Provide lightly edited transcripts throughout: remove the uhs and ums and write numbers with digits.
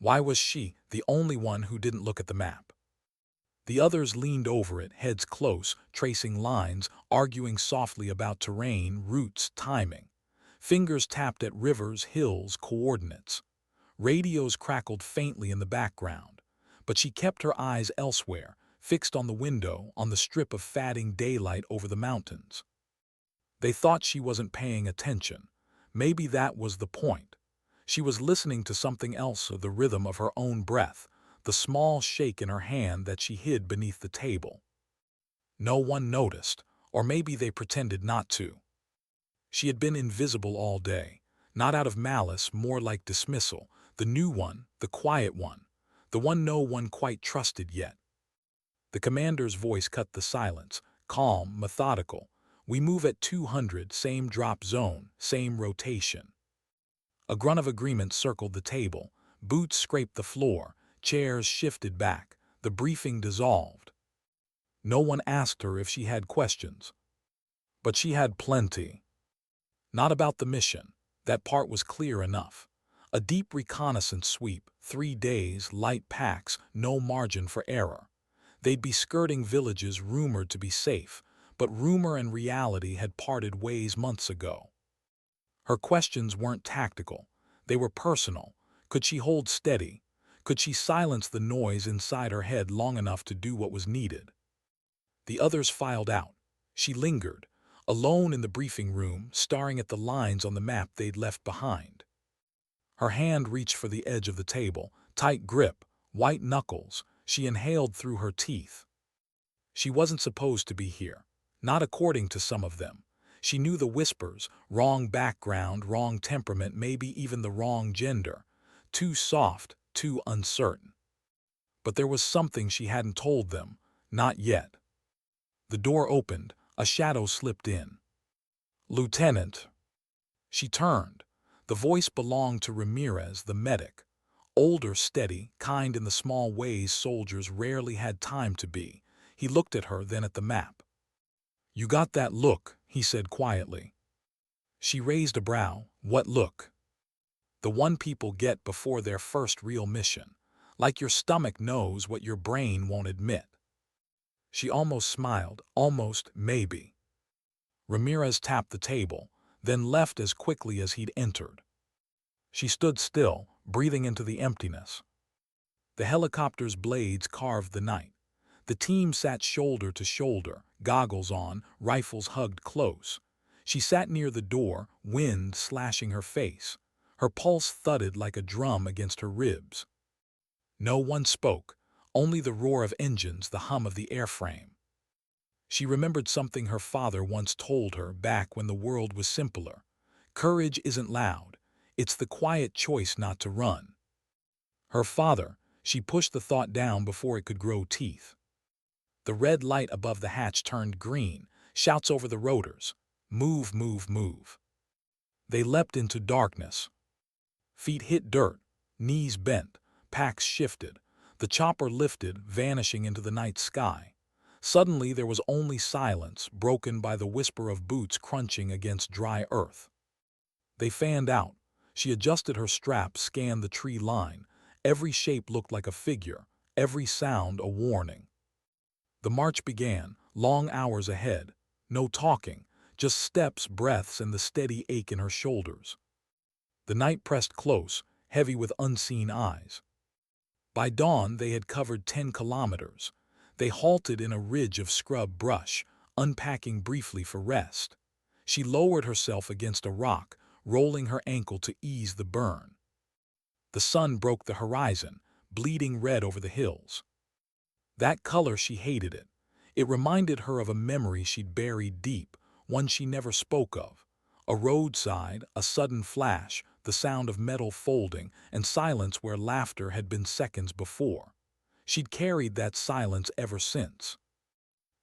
Why was she the only one who didn't look at the map? The others leaned over it, heads close, tracing lines, arguing softly about terrain, routes, timing. Fingers tapped at rivers, hills, coordinates. Radios crackled faintly in the background, but she kept her eyes elsewhere, fixed on the window, on the strip of fatting daylight over the mountains. They thought she wasn't paying attention. Maybe that was the point. She was listening to something else, the rhythm of her own breath, the small shake in her hand that she hid beneath the table. No one noticed, or maybe they pretended not to. She had been invisible all day, not out of malice, more like dismissal, the new one, the quiet one, the one no one quite trusted yet. The commander's voice cut the silence, calm, methodical. We move at 200, same drop zone, same rotation. A grunt of agreement circled the table. Boots scraped the floor. Chairs shifted back. The briefing dissolved. No one asked her if she had questions. But she had plenty. Not about the mission. That part was clear enough. A deep reconnaissance sweep, 3 days, light packs, no margin for error. They'd be skirting villages rumored to be safe, but rumor and reality had parted ways months ago. Her questions weren't tactical. They were personal. Could she hold steady? Could she silence the noise inside her head long enough to do what was needed? The others filed out. She lingered, alone in the briefing room, staring at the lines on the map they'd left behind. Her hand reached for the edge of the table, tight grip, white knuckles. She inhaled through her teeth. She wasn't supposed to be here, not according to some of them. She knew the whispers, wrong background, wrong temperament, maybe even the wrong gender. Too soft, too uncertain. But there was something she hadn't told them, not yet. The door opened, a shadow slipped in. "Lieutenant." She turned. The voice belonged to Ramirez, the medic. Older, steady, kind in the small ways soldiers rarely had time to be. He looked at her, then at the map. "You got that look," he said quietly. She raised a brow. "What look?" "The one people get before their first real mission. Like your stomach knows what your brain won't admit." She almost smiled, almost, maybe. Ramirez tapped the table, then left as quickly as he'd entered. She stood still, breathing into the emptiness. The helicopter's blades carved the night. The team sat shoulder to shoulder, goggles on, rifles hugged close. She sat near the door, wind slashing her face. Her pulse thudded like a drum against her ribs. No one spoke, only the roar of engines, the hum of the airframe. She remembered something her father once told her back when the world was simpler. Courage isn't loud. It's the quiet choice not to run. Her father, she pushed the thought down before it could grow teeth. The red light above the hatch turned green, shouts over the rotors. "Move, move, move." They leapt into darkness. Feet hit dirt, knees bent, packs shifted. The chopper lifted, vanishing into the night sky. Suddenly there was only silence, broken by the whisper of boots crunching against dry earth. They fanned out. She adjusted her strap, scanned the tree line. Every shape looked like a figure, every sound a warning. The march began, long hours ahead. No talking, just steps, breaths, and the steady ache in her shoulders. The night pressed close, heavy with unseen eyes. By dawn they had covered 10 kilometers. They halted in a ridge of scrub brush, unpacking briefly for rest. She lowered herself against a rock, rolling her ankle to ease the burn. The sun broke the horizon, bleeding red over the hills. That color, she hated it. It reminded her of a memory she'd buried deep, one she never spoke of. A roadside, a sudden flash, the sound of metal folding, and silence where laughter had been seconds before. She'd carried that silence ever since.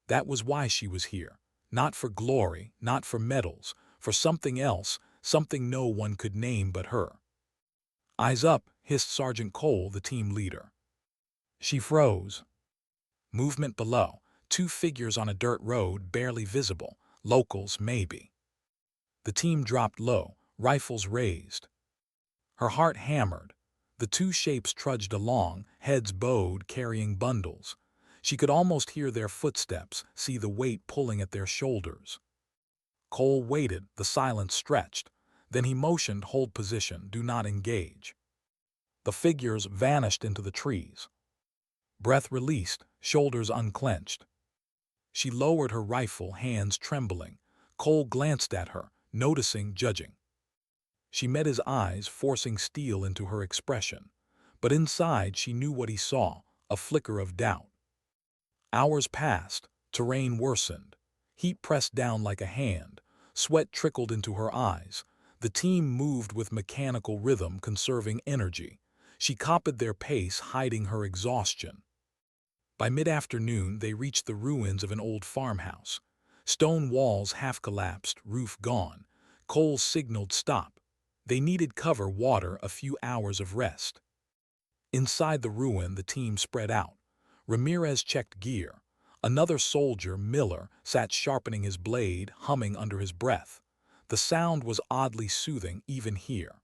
That was why she was here. Not for glory, not for medals, for something else, something no one could name but her. "Eyes up," hissed Sergeant Cole, the team leader. She froze. Movement below, 2 figures on a dirt road, barely visible, locals maybe. The team dropped low, rifles raised. Her heart hammered. The two shapes trudged along, heads bowed, carrying bundles. She could almost hear their footsteps, see the weight pulling at their shoulders. Cole waited, the silence stretched. Then he motioned, hold position, do not engage. The figures vanished into the trees. Breath released, shoulders unclenched. She lowered her rifle, hands trembling. Cole glanced at her, noticing, judging. She met his eyes, forcing steel into her expression. But inside she knew what he saw, a flicker of doubt. Hours passed, terrain worsened. Heat pressed down like a hand. Sweat trickled into her eyes. The team moved with mechanical rhythm, conserving energy. She copied their pace, hiding her exhaustion. By mid-afternoon, they reached the ruins of an old farmhouse. Stone walls half collapsed, roof gone. Cole signaled stop. They needed cover, water, a few hours of rest. Inside the ruin, the team spread out. Ramirez checked gear. Another soldier, Miller, sat sharpening his blade, humming under his breath. The sound was oddly soothing, even here.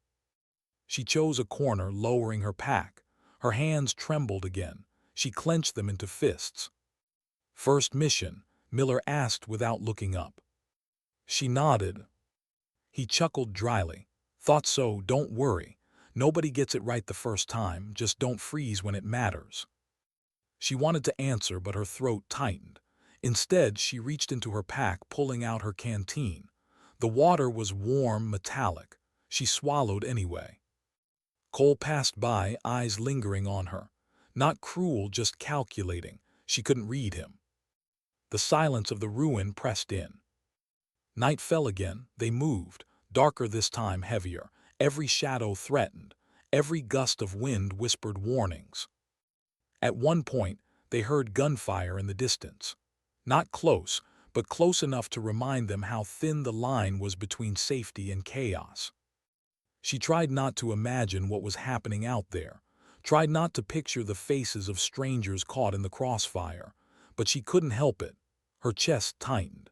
She chose a corner, lowering her pack. Her hands trembled again. She clenched them into fists. "First mission?" Miller asked without looking up. She nodded. He chuckled dryly. "Thought so, don't worry. Nobody gets it right the first time, just don't freeze when it matters." She wanted to answer, but her throat tightened. Instead, she reached into her pack, pulling out her canteen. The water was warm, metallic. She swallowed anyway. Cole passed by, eyes lingering on her. Not cruel, just calculating. She couldn't read him. The silence of the ruin pressed in. Night fell again. They moved, darker this time, heavier. Every shadow threatened. Every gust of wind whispered warnings. At one point, they heard gunfire in the distance. Not close, but close enough to remind them how thin the line was between safety and chaos. She tried not to imagine what was happening out there, tried not to picture the faces of strangers caught in the crossfire, but she couldn't help it. Her chest tightened.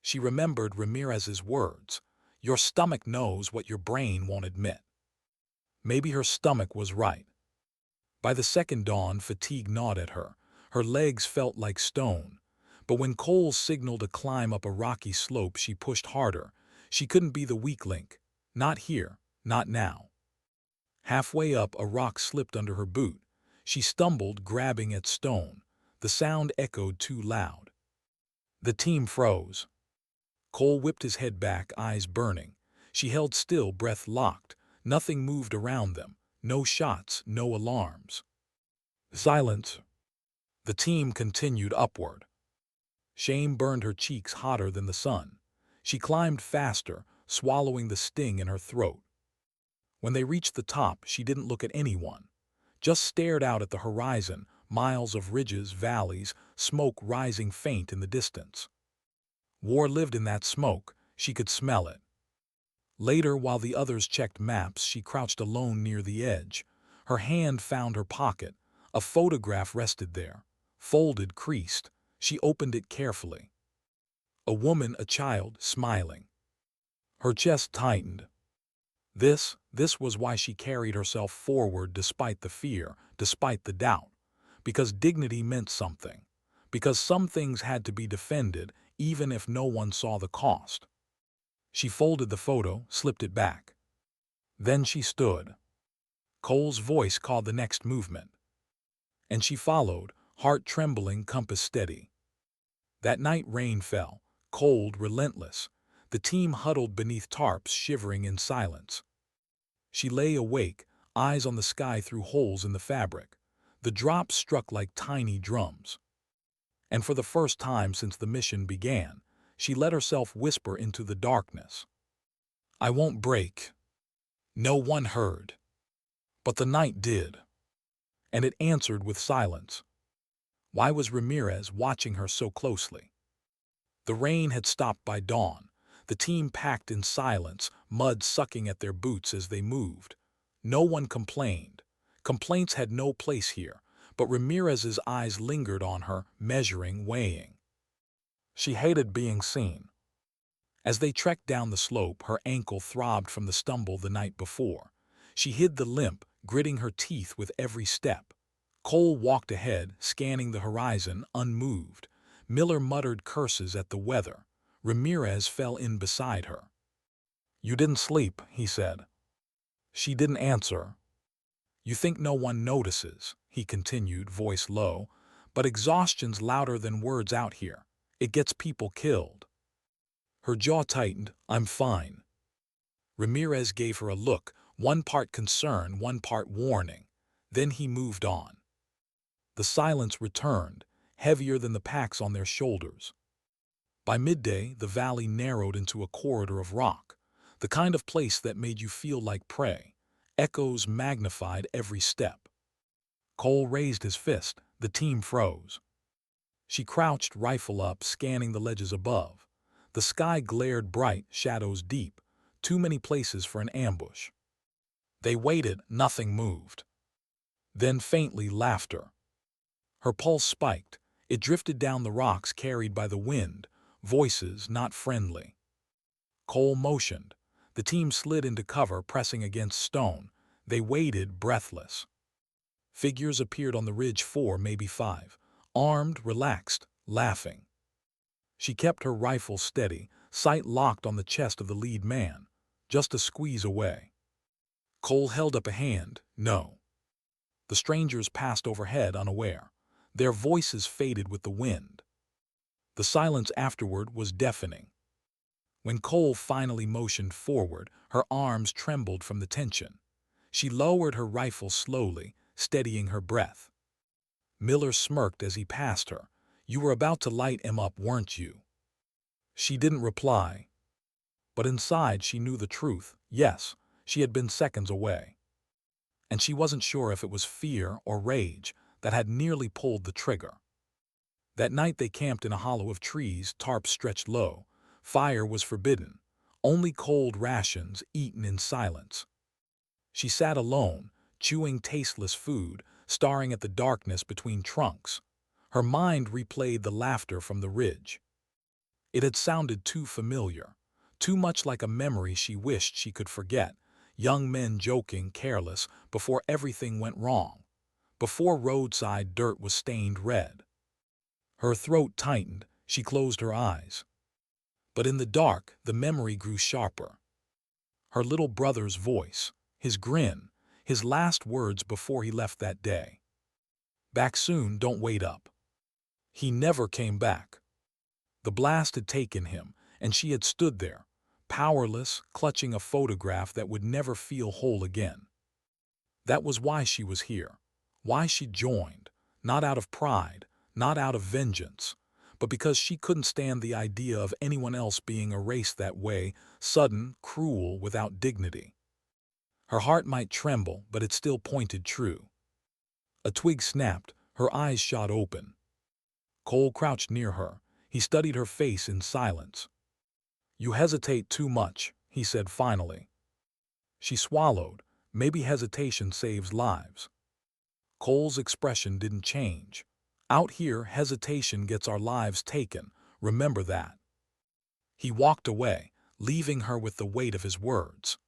She remembered Ramirez's words, "Your stomach knows what your brain won't admit." Maybe her stomach was right. By the second dawn, fatigue gnawed at her. Her legs felt like stone. But when Cole signaled a climb up a rocky slope, she pushed harder. She couldn't be the weak link. Not here, not now. Halfway up, a rock slipped under her boot. She stumbled, grabbing at stone. The sound echoed too loud. The team froze. Cole whipped his head back, eyes burning. She held still, breath locked. Nothing moved around them. No shots, no alarms. Silence. The team continued upward. Shame burned her cheeks hotter than the sun. She climbed faster, swallowing the sting in her throat. When they reached the top, she didn't look at anyone. Just stared out at the horizon, miles of ridges, valleys, smoke rising faint in the distance. War lived in that smoke. She could smell it. Later, while the others checked maps, she crouched alone near the edge. Her hand found her pocket. A photograph rested there, folded, creased. She opened it carefully. A woman, a child, smiling. Her chest tightened. This was why she carried herself forward despite the fear, despite the doubt. Because dignity meant something. Because some things had to be defended, even if no one saw the cost. She folded the photo, slipped it back. Then she stood. Cole's voice called the next movement. And she followed, heart trembling, compass steady. That night rain fell, cold, relentless. The team huddled beneath tarps, shivering in silence. She lay awake, eyes on the sky through holes in the fabric. The drops struck like tiny drums. And for the first time since the mission began, she let herself whisper into the darkness. "I won't break." No one heard. But the night did. And it answered with silence. Why was Ramirez watching her so closely? The rain had stopped by dawn. The team packed in silence, mud sucking at their boots as they moved. No one complained. Complaints had no place here, but Ramirez's eyes lingered on her, measuring, weighing. She hated being seen. As they trekked down the slope, her ankle throbbed from the stumble the night before. She hid the limp, gritting her teeth with every step. Cole walked ahead, scanning the horizon, unmoved. Miller muttered curses at the weather. Ramirez fell in beside her. "You didn't sleep," he said. She didn't answer. "You think no one notices," he continued, voice low, "but exhaustion's louder than words out here. It gets people killed." Her jaw tightened. "I'm fine." Ramirez gave her a look, one part concern, one part warning. Then he moved on. The silence returned, heavier than the packs on their shoulders. By midday, the valley narrowed into a corridor of rock, the kind of place that made you feel like prey. Echoes magnified every step. Cole raised his fist. The team froze. She crouched, rifle up, scanning the ledges above. The sky glared bright, shadows deep. Too many places for an ambush. They waited, nothing moved. Then faintly, laughter. Her pulse spiked. It drifted down the rocks, carried by the wind. Voices not friendly. Cole motioned. The team slid into cover, pressing against stone. They waited, breathless. Figures appeared on the ridge, 4, maybe 5. Armed, relaxed, laughing. She kept her rifle steady, sight locked on the chest of the lead man. Just a squeeze away. Cole held up a hand. "No." The strangers passed overhead, unaware. Their voices faded with the wind. The silence afterward was deafening. When Cole finally motioned forward, her arms trembled from the tension. She lowered her rifle slowly, steadying her breath. Miller smirked as he passed her. "You were about to light him up, weren't you?" She didn't reply. But inside she knew the truth. Yes, she had been seconds away. And she wasn't sure if it was fear or rage that had nearly pulled the trigger. That night they camped in a hollow of trees, tarps stretched low. Fire was forbidden. Only cold rations, eaten in silence. She sat alone, chewing tasteless food, staring at the darkness between trunks. Her mind replayed the laughter from the ridge. It had sounded too familiar, too much like a memory she wished she could forget. Young men joking, careless, before everything went wrong. Before roadside dirt was stained red. Her throat tightened. She closed her eyes. But in the dark, the memory grew sharper. Her little brother's voice, his grin, his last words before he left that day. "Back soon, don't wait up." He never came back. The blast had taken him, and she had stood there, powerless, clutching a photograph that would never feel whole again. That was why she was here, why she joined, not out of pride, not out of vengeance, but because she couldn't stand the idea of anyone else being erased that way, sudden, cruel, without dignity. Her heart might tremble, but it still pointed true. A twig snapped, her eyes shot open. Cole crouched near her. He studied her face in silence. "You hesitate too much," he said finally. She swallowed. Maybe hesitation saves lives. Cole's expression didn't change. "Out here, hesitation gets our lives taken. Remember that." He walked away, leaving her with the weight of his words.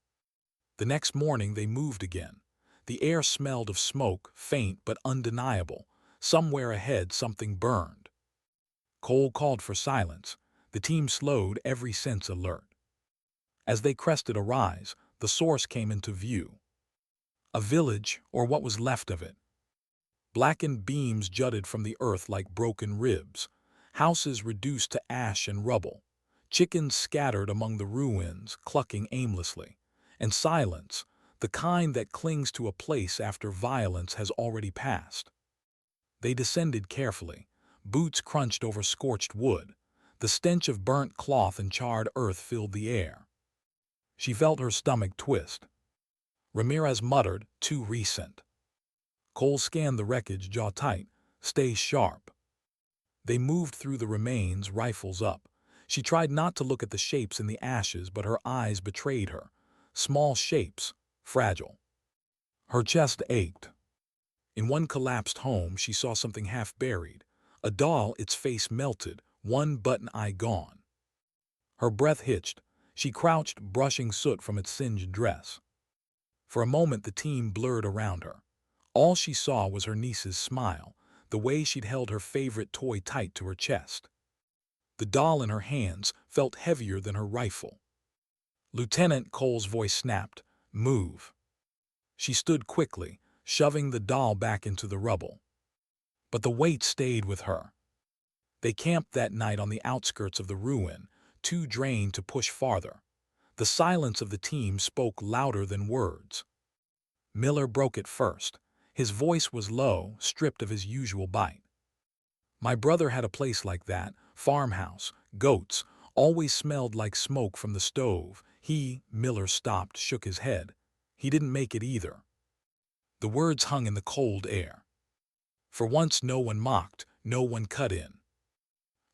The next morning they moved again. The air smelled of smoke, faint but undeniable. Somewhere ahead something burned. Cole called for silence. The team slowed, every sense alert. As they crested a rise, the source came into view. A village, or what was left of it. Blackened beams jutted from the earth like broken ribs. Houses reduced to ash and rubble. Chickens scattered among the ruins, clucking aimlessly. And silence, the kind that clings to a place after violence has already passed. They descended carefully. Boots crunched over scorched wood. The stench of burnt cloth and charred earth filled the air. She felt her stomach twist. Ramirez muttered, "Too recent." Cole scanned the wreckage, jaw tight. "Stay sharp." They moved through the remains, rifles up. She tried not to look at the shapes in the ashes, but her eyes betrayed her. Small shapes, fragile. Her chest ached. In one collapsed home, she saw something half buried. A doll, its face melted, one button eye gone. Her breath hitched. She crouched, brushing soot from its singed dress. For a moment the team blurred around her. All she saw was her niece's smile, the way she'd held her favorite toy tight to her chest. The doll in her hands felt heavier than her rifle. Lieutenant Cole's voice snapped, "Move." She stood quickly, shoving the doll back into the rubble. But the weight stayed with her. They camped that night on the outskirts of the ruin, too drained to push farther. The silence of the team spoke louder than words. Miller broke it first. His voice was low, stripped of his usual bite. "My brother had a place like that, farmhouse, goats, always smelled like smoke from the stove. Miller stopped, shook his head. He didn't make it either." The words hung in the cold air. For once no one mocked, no one cut in.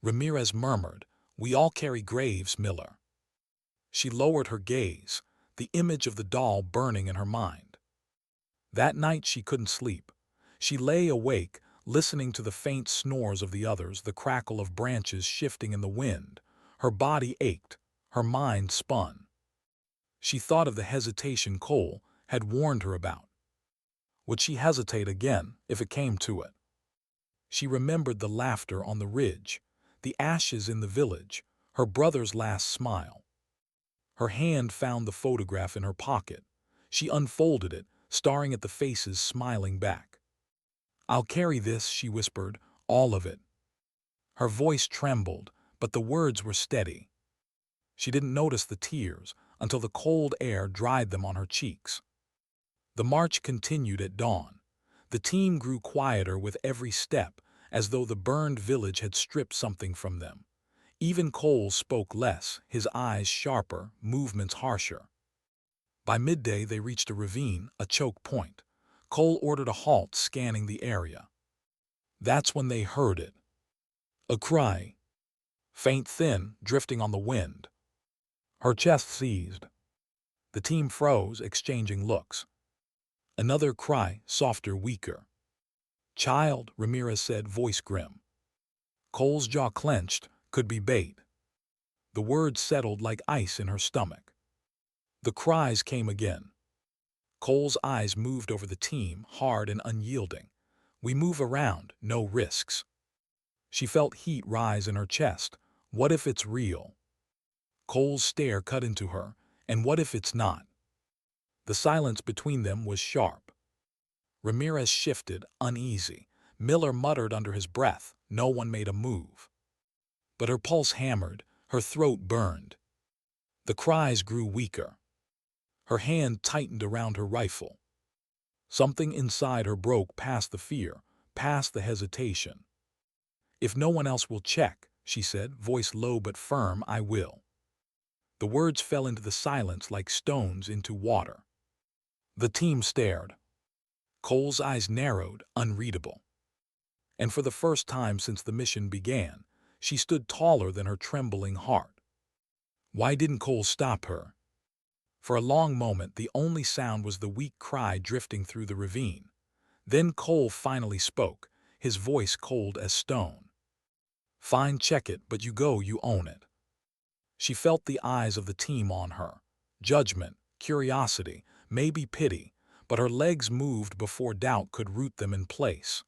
Ramirez murmured, "We all carry graves, Miller." She lowered her gaze, the image of the doll burning in her mind. That night she couldn't sleep. She lay awake, listening to the faint snores of the others, the crackle of branches shifting in the wind. Her body ached, her mind spun. She thought of the hesitation Cole had warned her about. Would she hesitate again if it came to it? She remembered the laughter on the ridge, the ashes in the village, her brother's last smile. Her hand found the photograph in her pocket. She unfolded it, staring at the faces smiling back. "I'll carry this," she whispered, "all of it." Her voice trembled, but the words were steady. She didn't notice the tears until the cold air dried them on her cheeks. The march continued at dawn. The team grew quieter with every step, as though the burned village had stripped something from them. Even Cole spoke less, his eyes sharper, movements harsher. By midday they reached a ravine, a choke point. Cole ordered a halt, scanning the area. That's when they heard it. A cry. Faint, thin, drifting on the wind. Her chest seized. The team froze, exchanging looks. Another cry, softer, weaker. "Child," Ramirez said, voice grim. Cole's jaw clenched, could be bait. The words settled like ice in her stomach. The cries came again. Cole's eyes moved over the team, hard and unyielding. "We move around, no risks." She felt heat rise in her chest. What if it's real? Cole's stare cut into her. And what if it's not? The silence between them was sharp. Ramirez shifted, uneasy. Miller muttered under his breath. No one made a move. But her pulse hammered, her throat burned. The cries grew weaker. Her hand tightened around her rifle. Something inside her broke past the fear, past the hesitation. "If no one else will check," she said, voice low but firm, "I will." The words fell into the silence like stones into water. The team stared. Cole's eyes narrowed, unreadable. And for the first time since the mission began, she stood taller than her trembling heart. Why didn't Cole stop her? For a long moment the only sound was the weak cry drifting through the ravine. Then Cole finally spoke, his voice cold as stone. "Fine, check it, but you go, you own it." She felt the eyes of the team on her. Judgment, curiosity, maybe pity, but her legs moved before doubt could root them in place.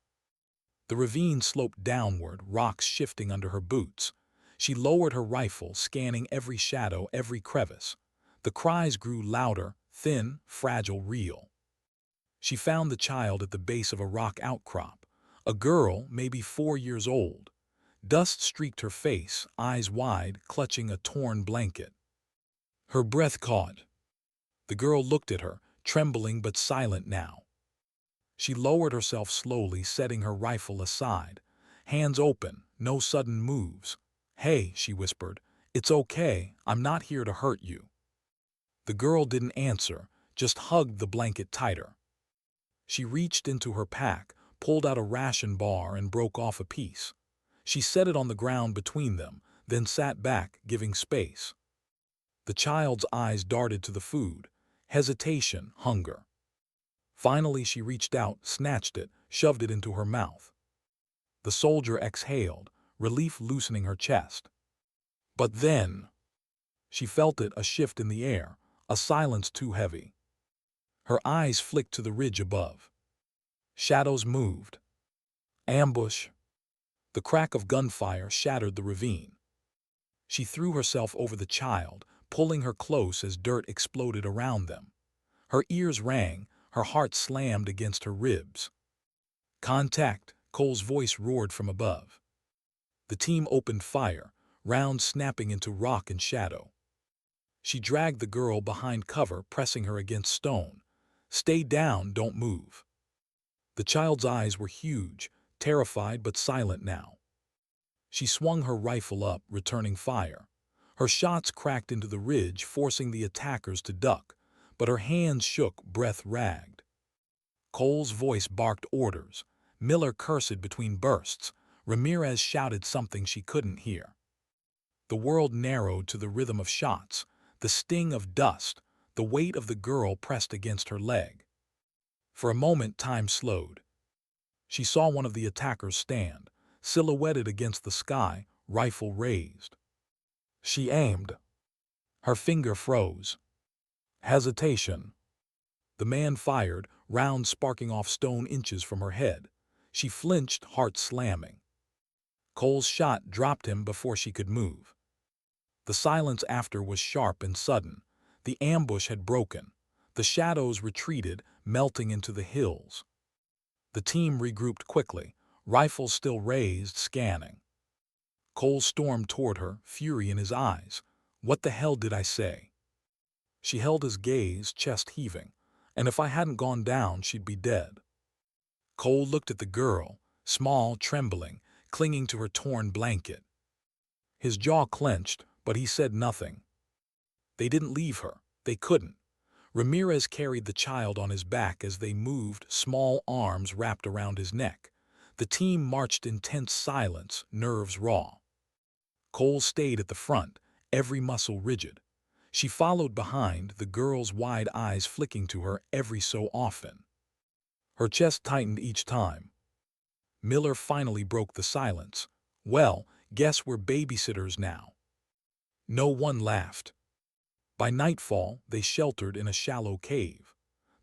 The ravine sloped downward, rocks shifting under her boots. She lowered her rifle, scanning every shadow, every crevice. The cries grew louder, thin, fragile, real. She found the child at the base of a rock outcrop, a girl, maybe 4 years old. Dust streaked her face, eyes wide, clutching a torn blanket. Her breath caught. The girl looked at her, trembling but silent now. She lowered herself slowly, setting her rifle aside. Hands open, no sudden moves. "Hey," she whispered, "it's okay, I'm not here to hurt you." The girl didn't answer, just hugged the blanket tighter. She reached into her pack, pulled out a ration bar and broke off a piece. She set it on the ground between them, then sat back, giving space. The child's eyes darted to the food. Hesitation, hunger. Finally she reached out, snatched it, shoved it into her mouth. The soldier exhaled, relief loosening her chest. But then she felt it, a shift in the air, a silence too heavy. Her eyes flicked to the ridge above. Shadows moved. Ambush. The crack of gunfire shattered the ravine. She threw herself over the child, pulling her close as dirt exploded around them. Her ears rang, her heart slammed against her ribs. Contact, Cole's voice roared from above. The team opened fire, rounds snapping into rock and shadow. She dragged the girl behind cover, pressing her against stone. Stay down, don't move. The child's eyes were huge, terrified but silent now. She swung her rifle up, returning fire. Her shots cracked into the ridge, forcing the attackers to duck, but her hands shook, breath ragged. Cole's voice barked orders. Miller cursed between bursts. Ramirez shouted something she couldn't hear. The world narrowed to the rhythm of shots, the sting of dust, the weight of the girl pressed against her leg. For a moment, time slowed. She saw one of the attackers stand, silhouetted against the sky, rifle raised. She aimed. Her finger froze. Hesitation. The man fired, rounds sparking off stone inches from her head. She flinched, heart slamming. Cole's shot dropped him before she could move. The silence after was sharp and sudden. The ambush had broken. The shadows retreated, melting into the hills. The team regrouped quickly, rifles still raised, scanning. Cole stormed toward her, fury in his eyes. What the hell did I say? She held his gaze, chest heaving. And if I hadn't gone down, she'd be dead. Cole looked at the girl, small, trembling, clinging to her torn blanket. His jaw clenched, but he said nothing. They didn't leave her. They couldn't. Ramirez carried the child on his back as they moved, small arms wrapped around his neck. The team marched in tense silence, nerves raw. Cole stayed at the front, every muscle rigid. She followed behind, the girl's wide eyes flicking to her every so often. Her chest tightened each time. Miller finally broke the silence. Well, guess we're babysitters now. No one laughed. By nightfall, they sheltered in a shallow cave.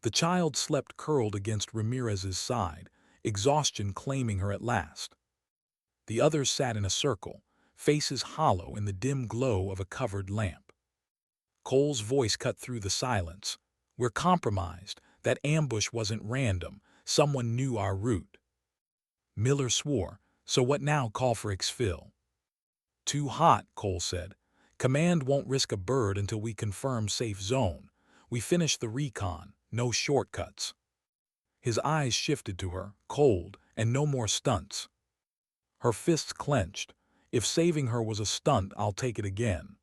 The child slept curled against Ramirez's side, exhaustion claiming her at last. The others sat in a circle, faces hollow in the dim glow of a covered lamp. Cole's voice cut through the silence. We're compromised. That ambush wasn't random. Someone knew our route. Miller swore. So what now? Call for exfil. Too hot, Cole said. Command won't risk a bird until we confirm safe zone. We finish the recon, no shortcuts. His eyes shifted to her, cold, and no more stunts. Her fists clenched. If saving her was a stunt, I'll take it again.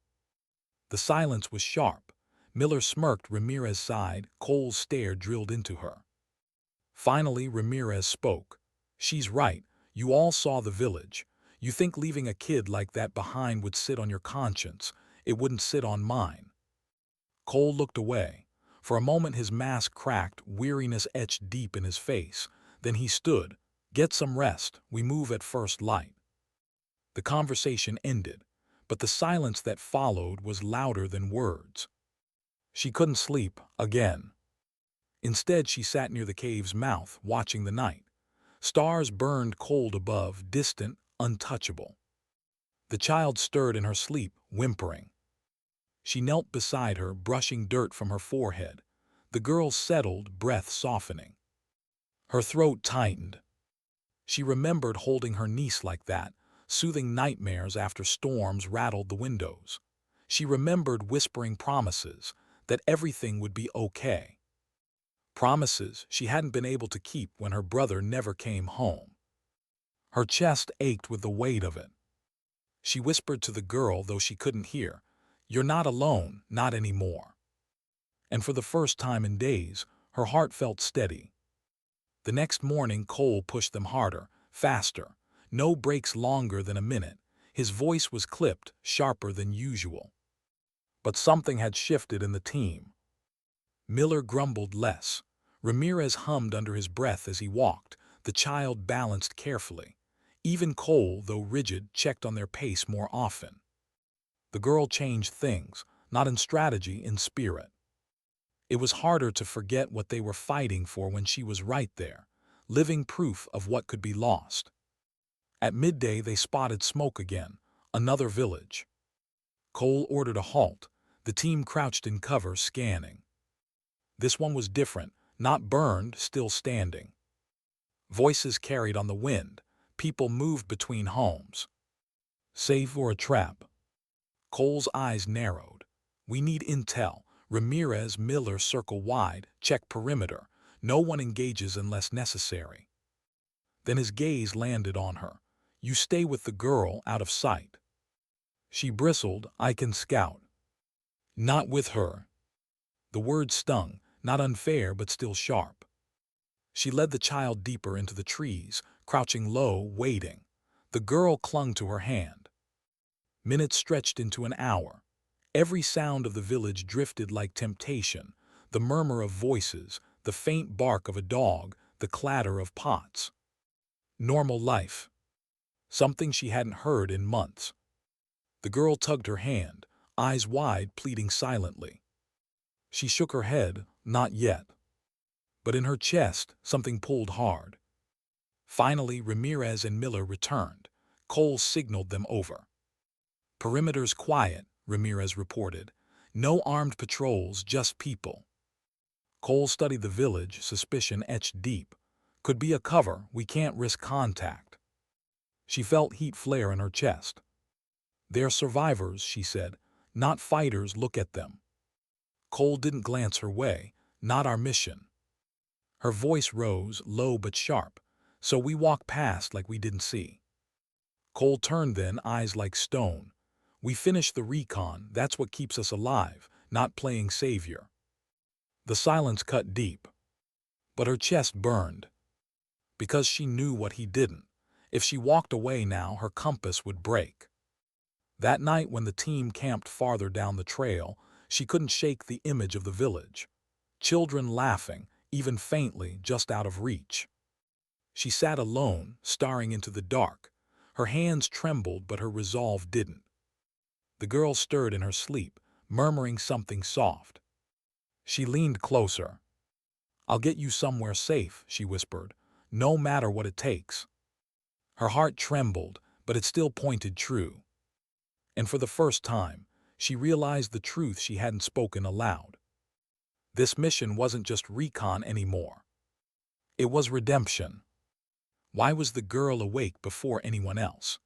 The silence was sharp. Miller smirked, Ramirez sighed, Cole's stare drilled into her. Finally, Ramirez spoke. She's right. You all saw the village. You think leaving a kid like that behind would sit on your conscience. It wouldn't sit on mine. Cole looked away. For a moment his mask cracked, weariness etched deep in his face. Then he stood. Get some rest. We move at first light. The conversation ended, but the silence that followed was louder than words. She couldn't sleep again. Instead, she sat near the cave's mouth, watching the night. Stars burned cold above, distant, untouchable. The child stirred in her sleep, whimpering. She knelt beside her, brushing dirt from her forehead. The girl settled, breath softening. Her throat tightened. She remembered holding her niece like that, soothing nightmares after storms rattled the windows. She remembered whispering promises, that everything would be okay. Promises she hadn't been able to keep when her brother never came home. Her chest ached with the weight of it. She whispered to the girl, though she couldn't hear, You're not alone, not anymore. And for the first time in days, her heart felt steady. The next morning, Cole pushed them harder, faster, no breaks longer than a minute. His voice was clipped, sharper than usual. But something had shifted in the team. Miller grumbled less. Ramirez hummed under his breath as he walked. The child balanced carefully. Even Cole, though rigid, checked on their pace more often. The girl changed things, not in strategy, in spirit. It was harder to forget what they were fighting for when she was right there, living proof of what could be lost. At midday they spotted smoke again, another village. Cole ordered a halt. The team crouched in cover, scanning. This one was different, not burned, still standing. Voices carried on the wind. People moved between homes. Safe or a trap? Cole's eyes narrowed. We need intel. Ramirez, Miller, circle wide, check perimeter. No one engages unless necessary. Then his gaze landed on her. You stay with the girl, out of sight. She bristled. I can scout. Not with her. The word stung, not unfair but still sharp. She led the child deeper into the trees, crouching low, waiting. The girl clung to her hand. Minutes stretched into an hour. Every sound of the village drifted like temptation, the murmur of voices, the faint bark of a dog, the clatter of pots. Normal life. Something she hadn't heard in months. The girl tugged her hand, eyes wide, pleading silently. She shook her head, not yet. But in her chest, something pulled hard. Finally, Ramirez and Miller returned. Cole signaled them over. Perimeter's quiet, Ramirez reported. No armed patrols, just people. Cole studied the village, suspicion etched deep. Could be a cover, we can't risk contact. She felt heat flare in her chest. They're survivors, she said. Not fighters, look at them. Cole didn't glance her way. Not our mission. Her voice rose, low but sharp. So we walk past like we didn't see. Cole turned then, eyes like stone. We finished the recon, that's what keeps us alive, not playing savior. The silence cut deep. But her chest burned. Because she knew what he didn't. If she walked away now, her compass would break. That night when the team camped farther down the trail, she couldn't shake the image of the village. Children laughing, even faintly, just out of reach. She sat alone, staring into the dark. Her hands trembled, but her resolve didn't. The girl stirred in her sleep, murmuring something soft. She leaned closer. I'll get you somewhere safe, she whispered, no matter what it takes. Her heart trembled, but it still pointed true. And for the first time, she realized the truth she hadn't spoken aloud. This mission wasn't just recon anymore. It was redemption. Why was the girl awake before anyone else?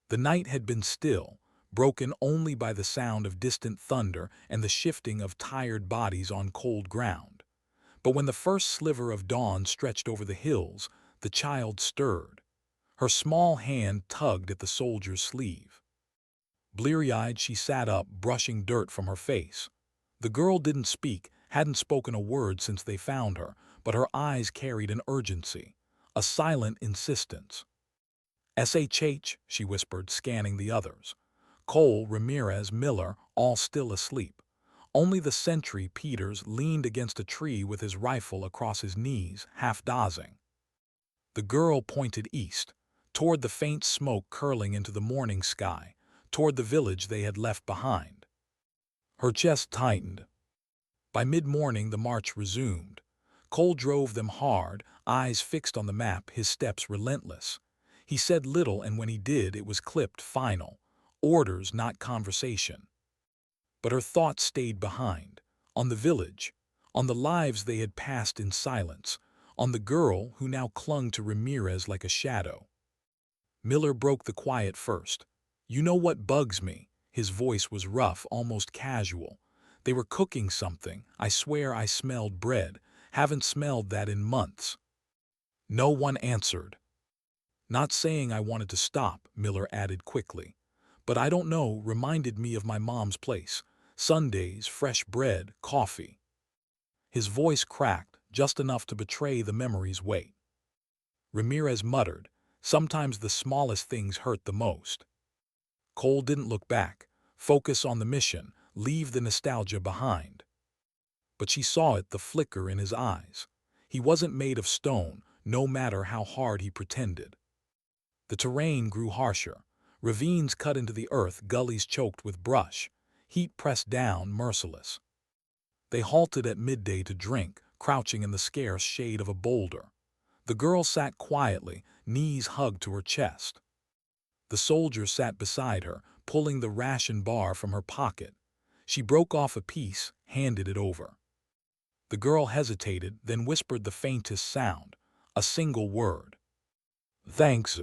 The night had been still, broken only by the sound of distant thunder and the shifting of tired bodies on cold ground. But when the first sliver of dawn stretched over the hills, the child stirred. Her small hand tugged at the soldier's sleeve. Bleary-eyed, she sat up, brushing dirt from her face. The girl didn't speak, hadn't spoken a word since they found her, but her eyes carried an urgency, a silent insistence. SHH, she whispered, scanning the others. Cole, Ramirez, Miller, all still asleep. Only the sentry, Peters, leaned against a tree with his rifle across his knees, half dozing. The girl pointed east, toward the faint smoke curling into the morning sky, toward the village they had left behind. Her chest tightened. By mid-morning the march resumed. Cole drove them hard, eyes fixed on the map, his steps relentless. He said little, and when he did, it was clipped, final. Orders, not conversation. But her thoughts stayed behind, on the village, on the lives they had passed in silence, on the girl who now clung to Ramirez like a shadow. Miller broke the quiet first. You know what bugs me? His voice was rough, almost casual. They were cooking something. I swear I smelled bread. Haven't smelled that in months. No one answered. Not saying I wanted to stop, Miller added quickly. But I don't know, reminded me of my mom's place. Sundays, fresh bread, coffee. His voice cracked, just enough to betray the memory's weight. Ramirez muttered, sometimes the smallest things hurt the most. Cole didn't look back. Focus on the mission, leave the nostalgia behind. But she saw it, the flicker in his eyes. He wasn't made of stone, no matter how hard he pretended. The terrain grew harsher. Ravines cut into the earth, gullies choked with brush. Heat pressed down, merciless. They halted at midday to drink, crouching in the scarce shade of a boulder. The girl sat quietly, knees hugged to her chest. The soldier sat beside her, pulling the ration bar from her pocket. She broke off a piece, handed it over. The girl hesitated, then whispered the faintest sound, a single word. "Thanks."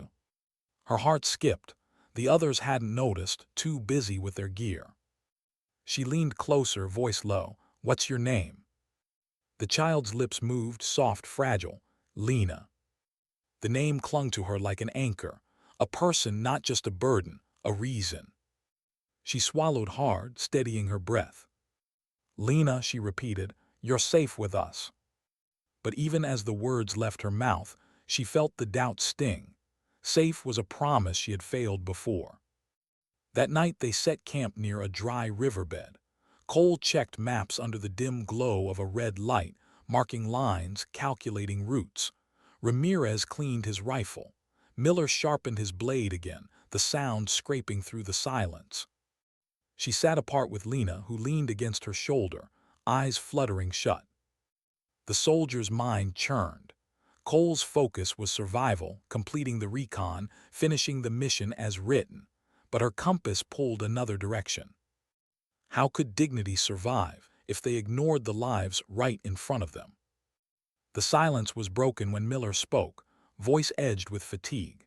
Her heart skipped. The others hadn't noticed, too busy with their gear. She leaned closer, voice low. "What's your name?" The child's lips moved, soft, fragile. "Lena." The name clung to her like an anchor, a person, not just a burden, a reason. She swallowed hard, steadying her breath. "Lena," she repeated, "you're safe with us." But even as the words left her mouth, she felt the doubt sting. Safe was a promise she had failed before. That night they set camp near a dry riverbed. Cole checked maps under the dim glow of a red light, marking lines, calculating routes. Ramirez cleaned his rifle. Miller sharpened his blade again, the sound scraping through the silence. She sat apart with Lena, who leaned against her shoulder, eyes fluttering shut. The soldier's mind churned. Cole's focus was survival, completing the recon, finishing the mission as written. But her compass pulled another direction. How could dignity survive if they ignored the lives right in front of them? The silence was broken when Miller spoke, voice edged with fatigue.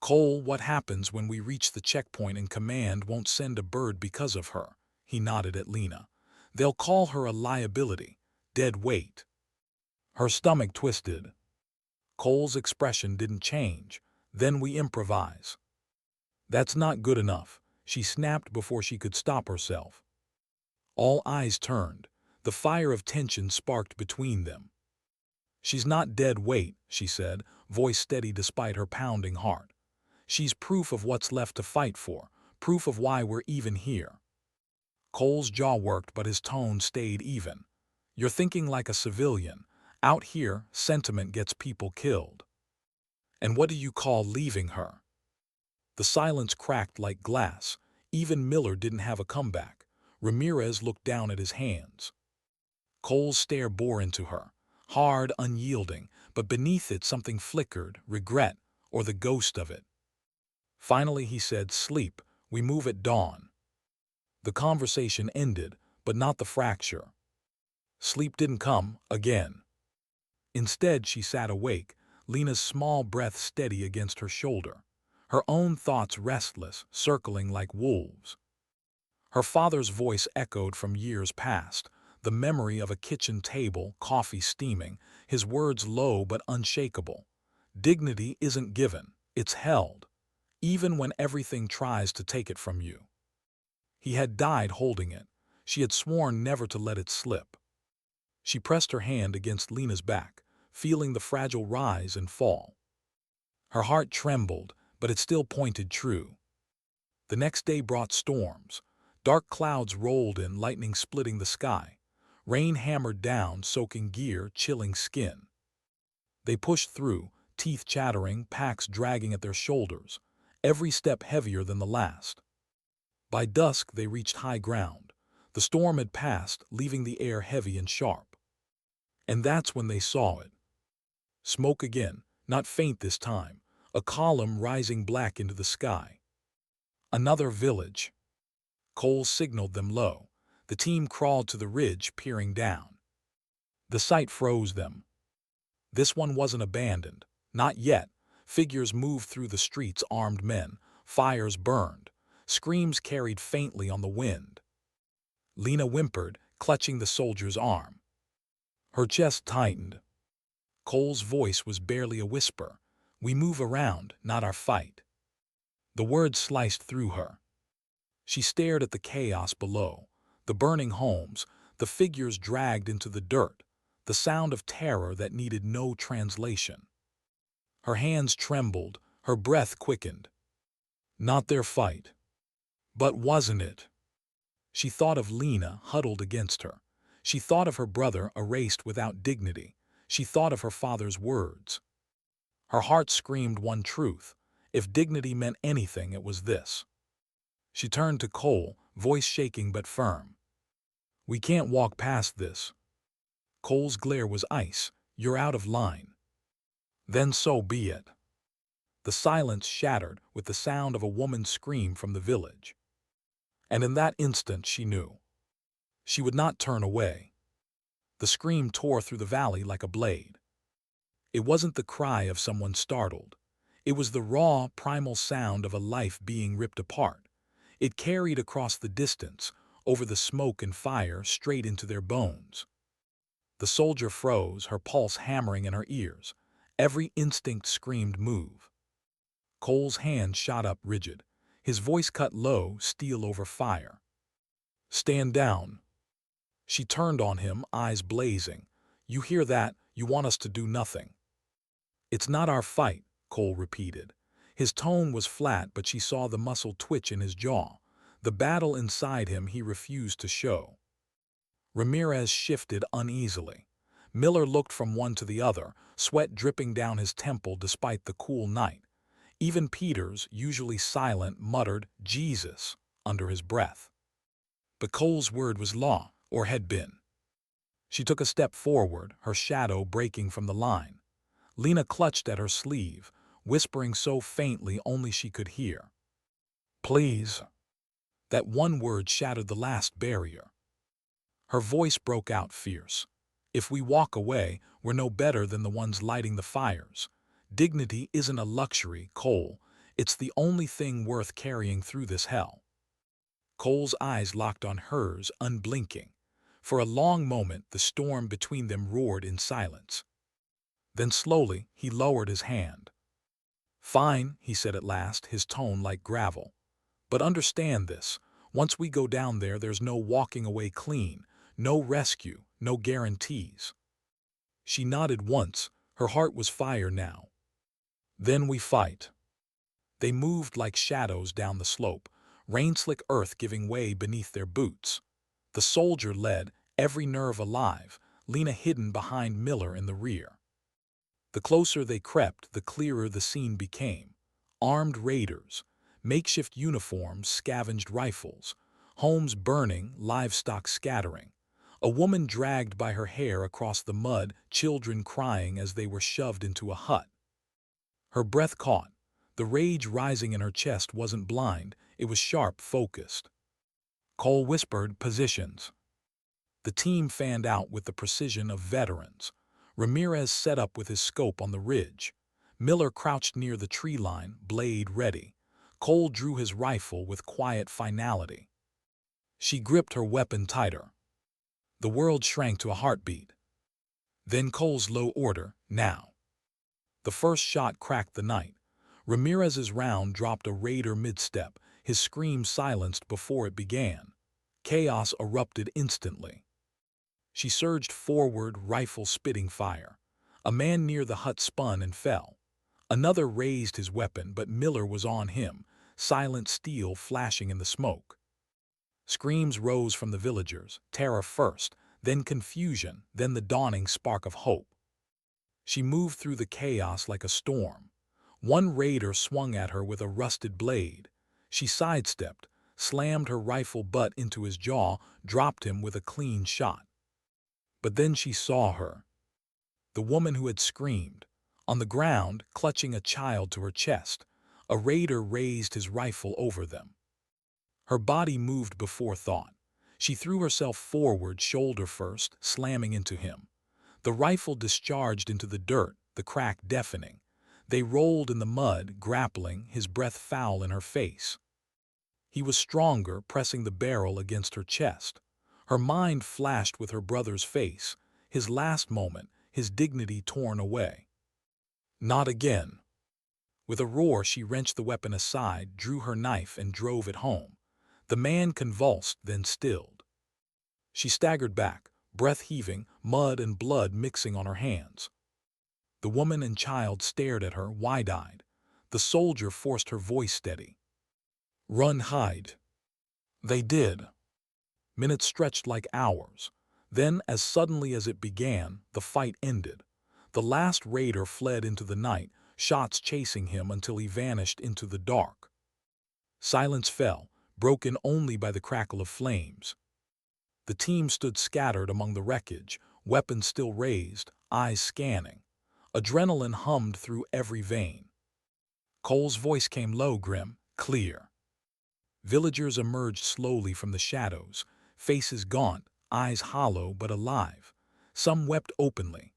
"Cole, what happens when we reach the checkpoint and command won't send a bird because of her?" He nodded at Lena. "They'll call her a liability, dead weight." Her stomach twisted. Cole's expression didn't change. "Then we improvise." "That's not good enough," she snapped before she could stop herself. All eyes turned. The fire of tension sparked between them. "She's not dead weight," she said, voice steady despite her pounding heart. "She's proof of what's left to fight for, proof of why we're even here." Cole's jaw worked, but his tone stayed even. "You're thinking like a civilian. Out here, sentiment gets people killed. And what do you call leaving her?" The silence cracked like glass. Even Miller didn't have a comeback. Ramirez looked down at his hands. Cole's stare bore into her, hard, unyielding, but beneath it something flickered, regret, or the ghost of it. Finally he said, "Sleep, we move at dawn." The conversation ended, but not the fracture. Sleep didn't come, again. Instead she sat awake, Lena's small breath steady against her shoulder. Her own thoughts restless, circling like wolves. Her father's voice echoed from years past, the memory of a kitchen table, coffee steaming, his words low but unshakable. "Dignity isn't given, it's held, even when everything tries to take it from you." He had died holding it. She had sworn never to let it slip. She pressed her hand against Lena's back, feeling the fragile rise and fall. Her heart trembled, but it still pointed true. The next day brought storms. Dark clouds rolled in, lightning splitting the sky. Rain hammered down, soaking gear, chilling skin. They pushed through, teeth chattering, packs dragging at their shoulders, every step heavier than the last. By dusk they reached high ground. The storm had passed, leaving the air heavy and sharp. And that's when they saw it. Smoke again, not faint this time, a column rising black into the sky. Another village. Cole signaled them low. The team crawled to the ridge, peering down. The sight froze them. This one wasn't abandoned. Not yet. Figures moved through the streets, armed men. Fires burned. Screams carried faintly on the wind. Lena whimpered, clutching the soldier's arm. Her chest tightened. Cole's voice was barely a whisper. "We move around, not our fight." The words sliced through her. She stared at the chaos below, the burning homes, the figures dragged into the dirt, the sound of terror that needed no translation. Her hands trembled, her breath quickened. Not their fight. But wasn't it? She thought of Lena huddled against her. She thought of her brother erased without dignity. She thought of her father's words. Her heart screamed one truth. If dignity meant anything, it was this. She turned to Cole, voice shaking but firm. We can't walk past this. Cole's glare was ice. You're out of line. Then so be it. The silence shattered with the sound of a woman's scream from the village. And in that instant she knew. She would not turn away. The scream tore through the valley like a blade. It wasn't the cry of someone startled. It was the raw, primal sound of a life being ripped apart. It carried across the distance, over the smoke and fire, straight into their bones. The soldier froze, her pulse hammering in her ears. Every instinct screamed move. Cole's hand shot up rigid. His voice cut low, steel over fire. Stand down. She turned on him, eyes blazing. You hear that? You want us to do nothing. It's not our fight, Cole repeated. His tone was flat, but she saw the muscle twitch in his jaw. The battle inside him he refused to show. Ramirez shifted uneasily. Miller looked from one to the other, sweat dripping down his temple despite the cool night. Even Peters, usually silent, muttered, "Jesus," under his breath. But Cole's word was law, or had been. She took a step forward, her shadow breaking from the line. Lena clutched at her sleeve, whispering so faintly only she could hear. "Please." That one word shattered the last barrier. Her voice broke out fierce. "If we walk away, we're no better than the ones lighting the fires. Dignity isn't a luxury, Cole. It's the only thing worth carrying through this hell." Cole's eyes locked on hers, unblinking. For a long moment, the storm between them roared in silence. Then slowly, he lowered his hand. "Fine," he said at last, his tone like gravel. "But understand this. Once we go down there, there's no walking away clean, no rescue, no guarantees." She nodded once. Her heart was fire now. "Then we fight." They moved like shadows down the slope, rain-slick earth giving way beneath their boots. The soldier led, every nerve alive, Lena hidden behind Miller in the rear. The closer they crept, the clearer the scene became. Armed raiders, makeshift uniforms, scavenged rifles, homes burning, livestock scattering. A woman dragged by her hair across the mud, children crying as they were shoved into a hut. Her breath caught. The rage rising in her chest wasn't blind, it was sharp, focused. Cole whispered, "Positions." The team fanned out with the precision of veterans. Ramirez set up with his scope on the ridge. Miller crouched near the tree line, blade ready. Cole drew his rifle with quiet finality. She gripped her weapon tighter. The world shrank to a heartbeat. Then Cole's low order, "Now." The first shot cracked the night. Ramirez's round dropped a raider mid-step, his scream silenced before it began. Chaos erupted instantly. She surged forward, rifle spitting fire. A man near the hut spun and fell. Another raised his weapon, but Miller was on him, silent steel flashing in the smoke. Screams rose from the villagers, terror first, then confusion, then the dawning spark of hope. She moved through the chaos like a storm. One raider swung at her with a rusted blade. She sidestepped, slammed her rifle butt into his jaw, dropped him with a clean shot. But then she saw her. The woman who had screamed. On the ground, clutching a child to her chest, a raider raised his rifle over them. Her body moved before thought. She threw herself forward, shoulder first, slamming into him. The rifle discharged into the dirt, the crack deafening. They rolled in the mud, grappling, his breath foul in her face. He was stronger, pressing the barrel against her chest. Her mind flashed with her brother's face, his last moment, his dignity torn away. Not again. With a roar, she wrenched the weapon aside, drew her knife, and drove it home. The man convulsed, then stilled. She staggered back, breath heaving, mud and blood mixing on her hands. The woman and child stared at her, wide-eyed. The soldier forced her voice steady. "Run, hide." They did. Minutes stretched like hours. Then, as suddenly as it began, the fight ended. The last raider fled into the night, shots chasing him until he vanished into the dark. Silence fell, broken only by the crackle of flames. The team stood scattered among the wreckage, weapons still raised, eyes scanning. Adrenaline hummed through every vein. Cole's voice came low, grim, clear. Villagers emerged slowly from the shadows, faces gaunt, eyes hollow but alive. Some wept openly.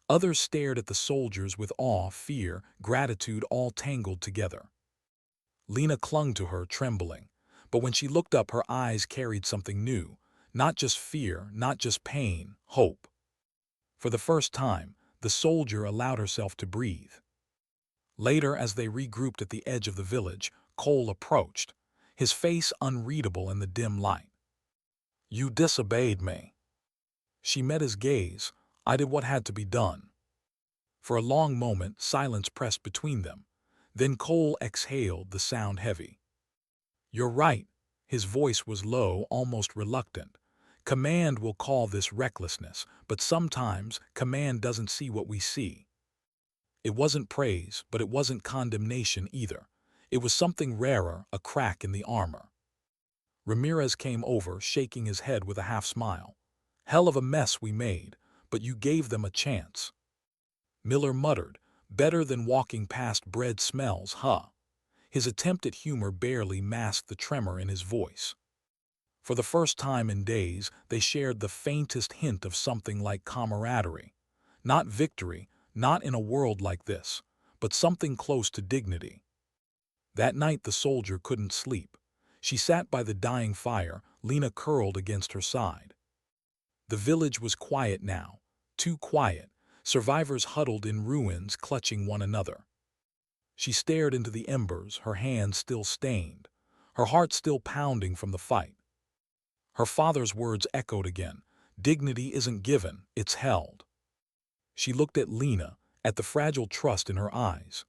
Others stared at the soldiers with awe, fear, gratitude all tangled together. Lena clung to her, trembling. But when she looked up, her eyes carried something new. Not just fear, not just pain, hope. For the first time, the soldier allowed herself to breathe. Later, as they regrouped at the edge of the village, Cole approached, his face unreadable in the dim light. "You disobeyed me." She met his gaze. "I did what had to be done." For a long moment, silence pressed between them. Then Cole exhaled, the sound heavy. "You're right." His voice was low, almost reluctant. "Command will call this recklessness, but sometimes command doesn't see what we see." It wasn't praise, but it wasn't condemnation either. It was something rarer, a crack in the armor. Ramirez came over, shaking his head with a half-smile. "Hell of a mess we made, but you gave them a chance." Miller muttered, "Better than walking past bread smells, huh?" His attempt at humor barely masked the tremor in his voice. For the first time in days, they shared the faintest hint of something like camaraderie. Not victory, not in a world like this, but something close to dignity. That night the soldier couldn't sleep. She sat by the dying fire, Lena curled against her side. The village was quiet now, too quiet, survivors huddled in ruins, clutching one another. She stared into the embers, her hands still stained, her heart still pounding from the fight. Her father's words echoed again, "Dignity isn't given, it's held." She looked at Lena, at the fragile trust in her eyes.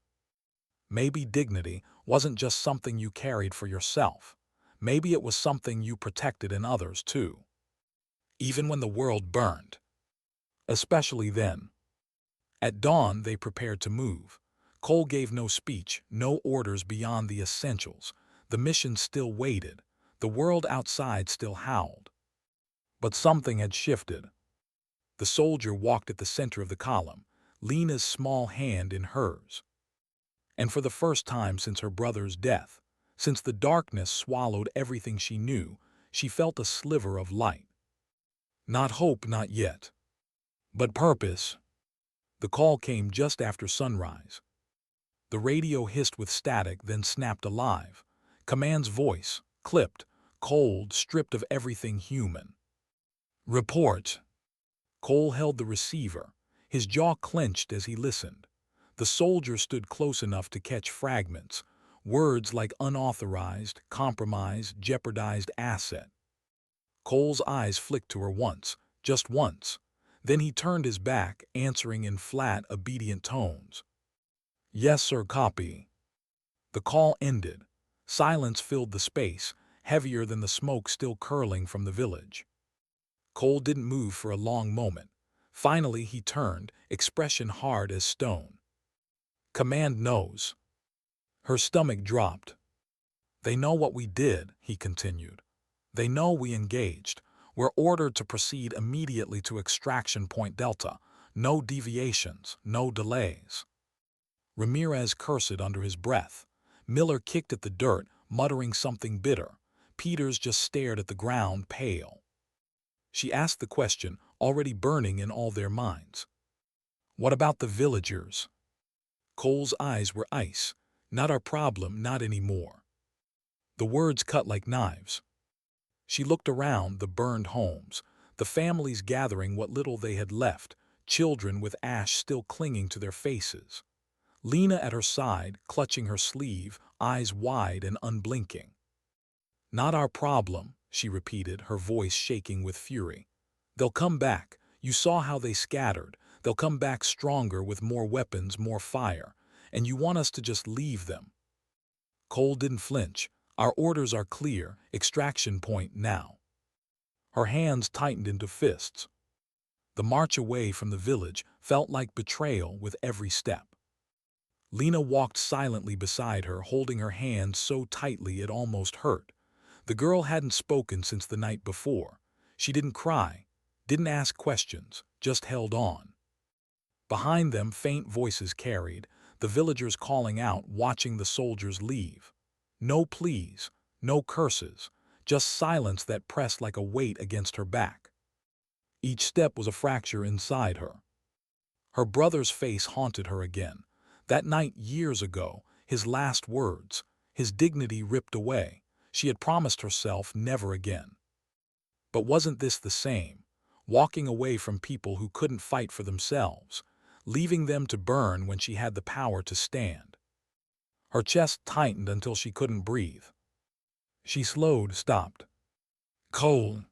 Maybe dignity wasn't just something you carried for yourself. Maybe it was something you protected in others, too. Even when the world burned. Especially then. At dawn, they prepared to move. Cole gave no speech, no orders beyond the essentials. The mission still waited. The world outside still howled. But something had shifted. The soldier walked at the center of the column, Lena's small hand in hers. And for the first time since her brother's death, since the darkness swallowed everything she knew, she felt a sliver of light. Not hope, not yet. But purpose. The call came just after sunrise. The radio hissed with static, then snapped alive. Command's voice, clipped, cold, stripped of everything human. "Report." Cole held the receiver, his jaw clenched as he listened. The soldier stood close enough to catch fragments, words like unauthorized, compromised, jeopardized asset. Cole's eyes flicked to her once, just once. Then he turned his back, answering in flat, obedient tones. "Yes, sir, copy." The call ended. Silence filled the space, heavier than the smoke still curling from the village. Cole didn't move for a long moment. Finally he turned, expression hard as stone. "Command knows." Her stomach dropped. "They know what we did," he continued. "They know we engaged. We're ordered to proceed immediately to extraction point Delta. No deviations, no delays." Ramirez cursed under his breath. Miller kicked at the dirt, muttering something bitter. Peters just stared at the ground, pale. She asked the question, already burning in all their minds. "What about the villagers?" Cole's eyes were ice. "Not our problem, not anymore." The words cut like knives. She looked around, the burned homes, the families gathering what little they had left, children with ash still clinging to their faces. Lena at her side, clutching her sleeve, eyes wide and unblinking. "Not our problem," she repeated, her voice shaking with fury. "They'll come back. You saw how they scattered. They'll come back stronger with more weapons, more fire. And you want us to just leave them." Cole didn't flinch. "Our orders are clear. Extraction point now." Her hands tightened into fists. The march away from the village felt like betrayal with every step. Lena walked silently beside her, holding her hand so tightly it almost hurt. The girl hadn't spoken since the night before. She didn't cry, didn't ask questions, just held on. Behind them, faint voices carried, the villagers calling out, watching the soldiers leave. No pleas, no curses, just silence that pressed like a weight against her back. Each step was a fracture inside her. Her brother's face haunted her again. That night years ago, his last words, his dignity ripped away. She had promised herself never again. But wasn't this the same? Walking away from people who couldn't fight for themselves, leaving them to burn when she had the power to stand. Her chest tightened until she couldn't breathe. She slowed, stopped. Cole.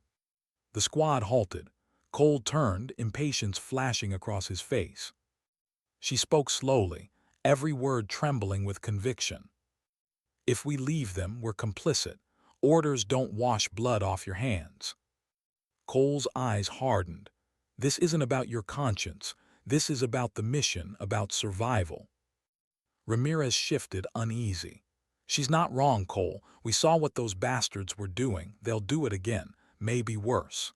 The squad halted. Cole turned, impatience flashing across his face. She spoke slowly, every word trembling with conviction. If we leave them, we're complicit. Orders don't wash blood off your hands. Cole's eyes hardened. This isn't about your conscience. This is about the mission, about survival. Ramirez shifted, uneasy. She's not wrong, Cole. We saw what those bastards were doing. They'll do it again, maybe worse.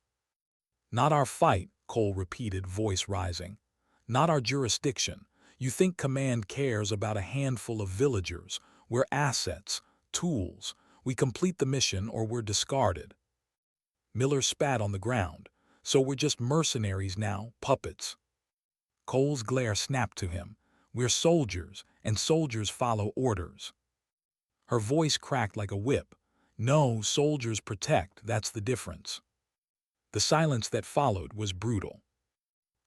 Not our fight, Cole repeated, voice rising. Not our jurisdiction. You think command cares about a handful of villagers. We're assets, tools. We complete the mission or we're discarded. Miller spat on the ground. So we're just mercenaries now, puppets. Cole's glare snapped to him. We're soldiers, and soldiers follow orders. Her voice cracked like a whip. No, soldiers protect, that's the difference. The silence that followed was brutal.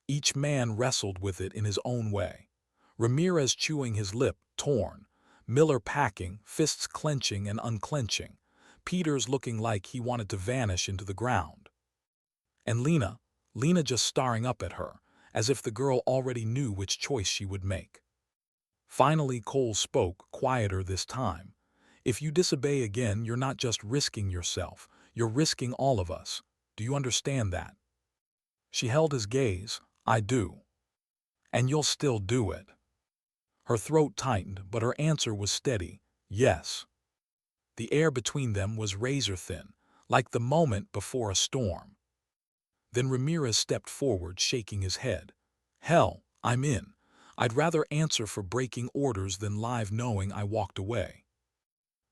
Each man wrestled with it in his own way. Ramirez chewing his lip, torn. Miller packing, fists clenching and unclenching. Peters looking like he wanted to vanish into the ground. And Lena just staring up at her, as if the girl already knew which choice she would make. Finally, Cole spoke, quieter this time. If you disobey again, you're not just risking yourself, you're risking all of us. Do you understand that? She held his gaze. I do. And you'll still do it. Her throat tightened, but her answer was steady. Yes. The air between them was razor-thin, like the moment before a storm. Then Ramirez stepped forward, shaking his head. Hell, I'm in. I'd rather answer for breaking orders than live knowing I walked away.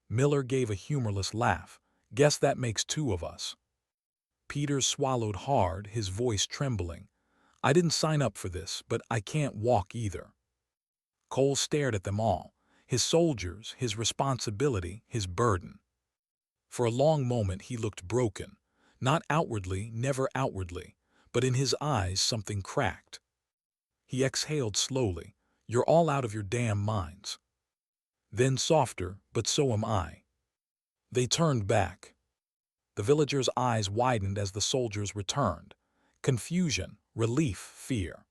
Miller gave a humorless laugh. Guess that makes two of us. Peters swallowed hard, his voice trembling. I didn't sign up for this, but I can't walk either. Cole stared at them all. His soldiers, his responsibility, his burden. For a long moment he looked broken. Not outwardly, never outwardly, but in his eyes something cracked. He exhaled slowly. You're all out of your damn minds. Then softer, but so am I. They turned back. The villagers' eyes widened as the soldiers returned. Confusion, relief, fear.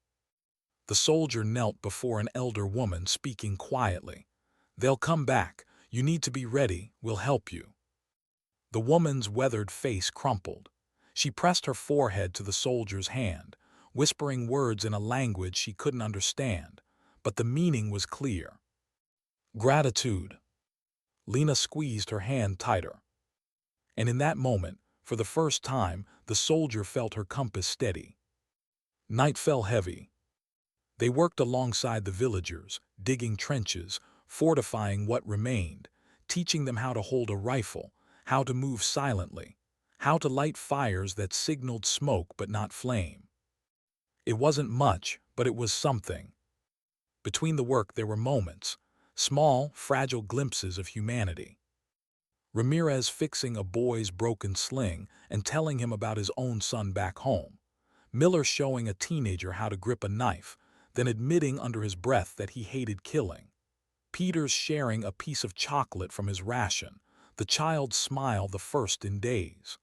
The soldier knelt before an elder woman, speaking quietly. They'll come back. You need to be ready. We'll help you. The woman's weathered face crumpled. She pressed her forehead to the soldier's hand, whispering words in a language she couldn't understand, but the meaning was clear. Gratitude. Lena squeezed her hand tighter. And in that moment, for the first time, the soldier felt her compass steady. Night fell heavy. They worked alongside the villagers, digging trenches, fortifying what remained, teaching them how to hold a rifle, how to move silently, how to light fires that signaled smoke but not flame. It wasn't much, but it was something. Between the work there were moments, small, fragile glimpses of humanity. Ramirez fixing a boy's broken sling and telling him about his own son back home. Miller showing a teenager how to grip a knife, then admitting under his breath that he hated killing. Peters sharing a piece of chocolate from his ration, the child's smile the first in days.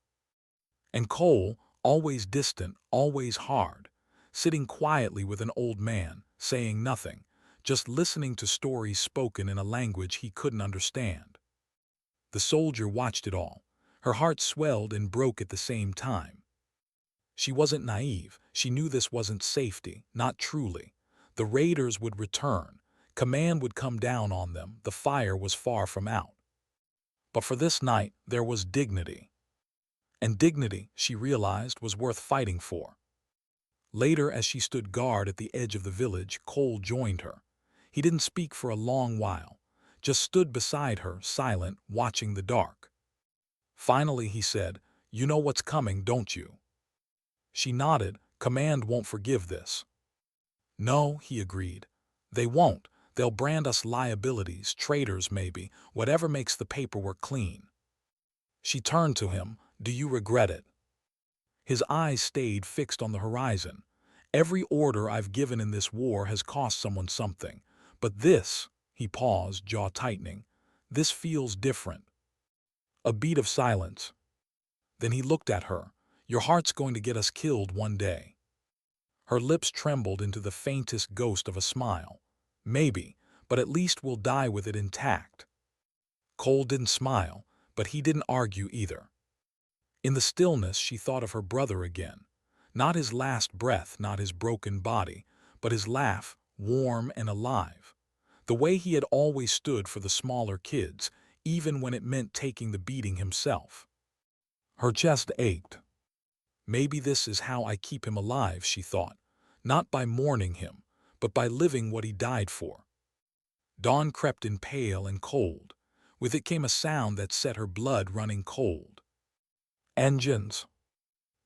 And Cole, always distant, always hard, sitting quietly with an old man, saying nothing, just listening to stories spoken in a language he couldn't understand. The soldier watched it all. Her heart swelled and broke at the same time. She wasn't naive. She knew this wasn't safety, not truly. The raiders would return. Command would come down on them. The fire was far from out. But for this night, there was dignity. And dignity, she realized, was worth fighting for. Later, as she stood guard at the edge of the village, Cole joined her. He didn't speak for a long while, just stood beside her, silent, watching the dark. Finally, he said, "You know what's coming, don't you?" She nodded. "Command won't forgive this." "No," he agreed. "They won't. They'll brand us liabilities, traitors maybe, whatever makes the paperwork clean." She turned to him. "Do you regret it?" His eyes stayed fixed on the horizon. "Every order I've given in this war has cost someone something. But this," he paused, jaw tightening, "this feels different." A beat of silence. Then he looked at her. "Your heart's going to get us killed one day." Her lips trembled into the faintest ghost of a smile. "Maybe, but at least we'll die with it intact." Cole didn't smile, but he didn't argue either. In the stillness, she thought of her brother again. Not his last breath, not his broken body, but his laugh, warm and alive. The way he had always stood for the smaller kids, even when it meant taking the beating himself. Her chest ached. Maybe this is how I keep him alive, she thought. Not by mourning him, but by living what he died for. Dawn crept in pale and cold. With it came a sound that set her blood running cold. Engines.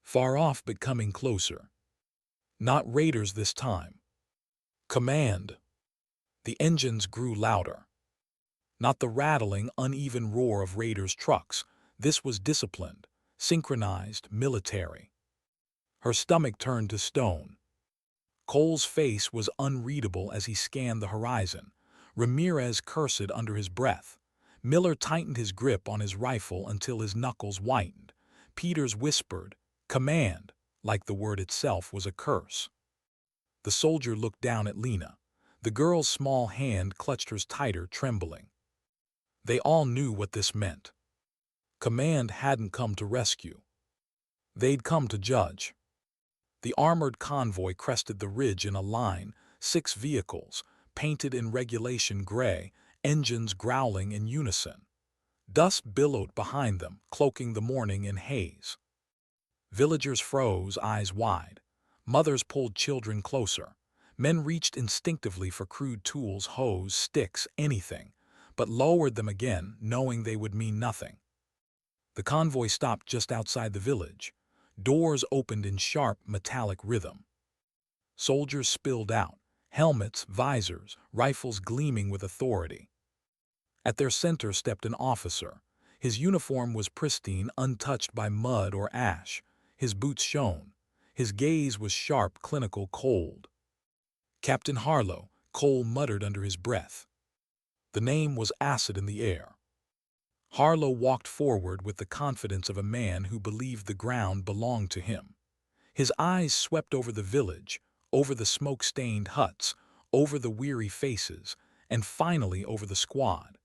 Far off but coming closer. Not raiders this time. Command. The engines grew louder. Not the rattling, uneven roar of raiders' trucks. This was disciplined, synchronized, military. Her stomach turned to stone. Cole's face was unreadable as he scanned the horizon. Ramirez cursed under his breath. Miller tightened his grip on his rifle until his knuckles whitened. Peters whispered, "Command," like the word itself was a curse. The soldier looked down at Lena. The girl's small hand clutched hers tighter, trembling. They all knew what this meant. Command hadn't come to rescue. They'd come to judge. The armored convoy crested the ridge in a line, 6 vehicles, painted in regulation gray, engines growling in unison. Dust billowed behind them, cloaking the morning in haze. Villagers froze, eyes wide. Mothers pulled children closer. Men reached instinctively for crude tools, hoes, sticks, anything, but lowered them again, knowing they would mean nothing. The convoy stopped just outside the village. Doors opened in sharp, metallic rhythm. Soldiers spilled out, helmets, visors, rifles gleaming with authority. At their center stepped an officer. His uniform was pristine, untouched by mud or ash. His boots shone. His gaze was sharp, clinical, cold. "Captain Harlow," Cole muttered under his breath. The name was acid in the air. Harlow walked forward with the confidence of a man who believed the ground belonged to him. His eyes swept over the village, over the smoke-stained huts, over the weary faces, and finally over the squad.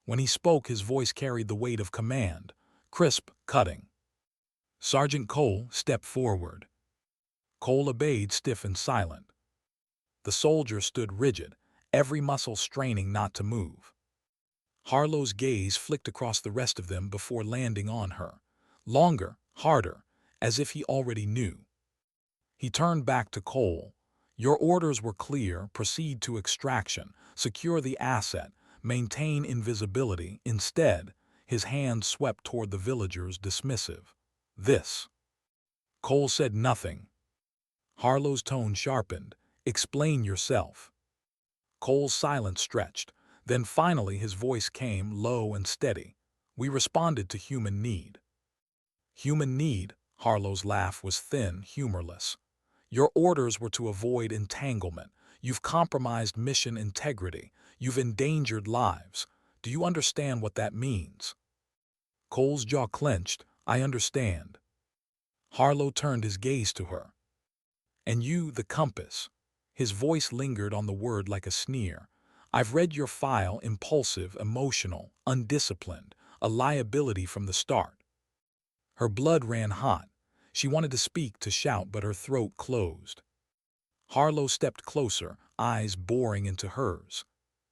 When he spoke, his voice carried the weight of command, crisp, cutting. "Sergeant Cole, step forward." Cole obeyed, stiff and silent. The soldier stood rigid, every muscle straining not to move. Harlow's gaze flicked across the rest of them before landing on her. Longer, harder, as if he already knew. He turned back to Cole. "Your orders were clear. Proceed to extraction. Secure the asset. Maintain invisibility." Instead, his hand swept toward the villagers, dismissive. "This." Cole said nothing. Harlow's tone sharpened. "Explain yourself." Cole's silence stretched. Then finally his voice came, low and steady. "We responded to human need." "Human need?" Harlow's laugh was thin, humorless. "Your orders were to avoid entanglement. You've compromised mission integrity. You've endangered lives. Do you understand what that means?" Cole's jaw clenched. "I understand." Harlow turned his gaze to her. "And you, the compass." His voice lingered on the word like a sneer. "I've read your file, impulsive, emotional, undisciplined, a liability from the start." Her blood ran hot. She wanted to speak, to shout, but her throat closed. Harlow stepped closer, eyes boring into hers.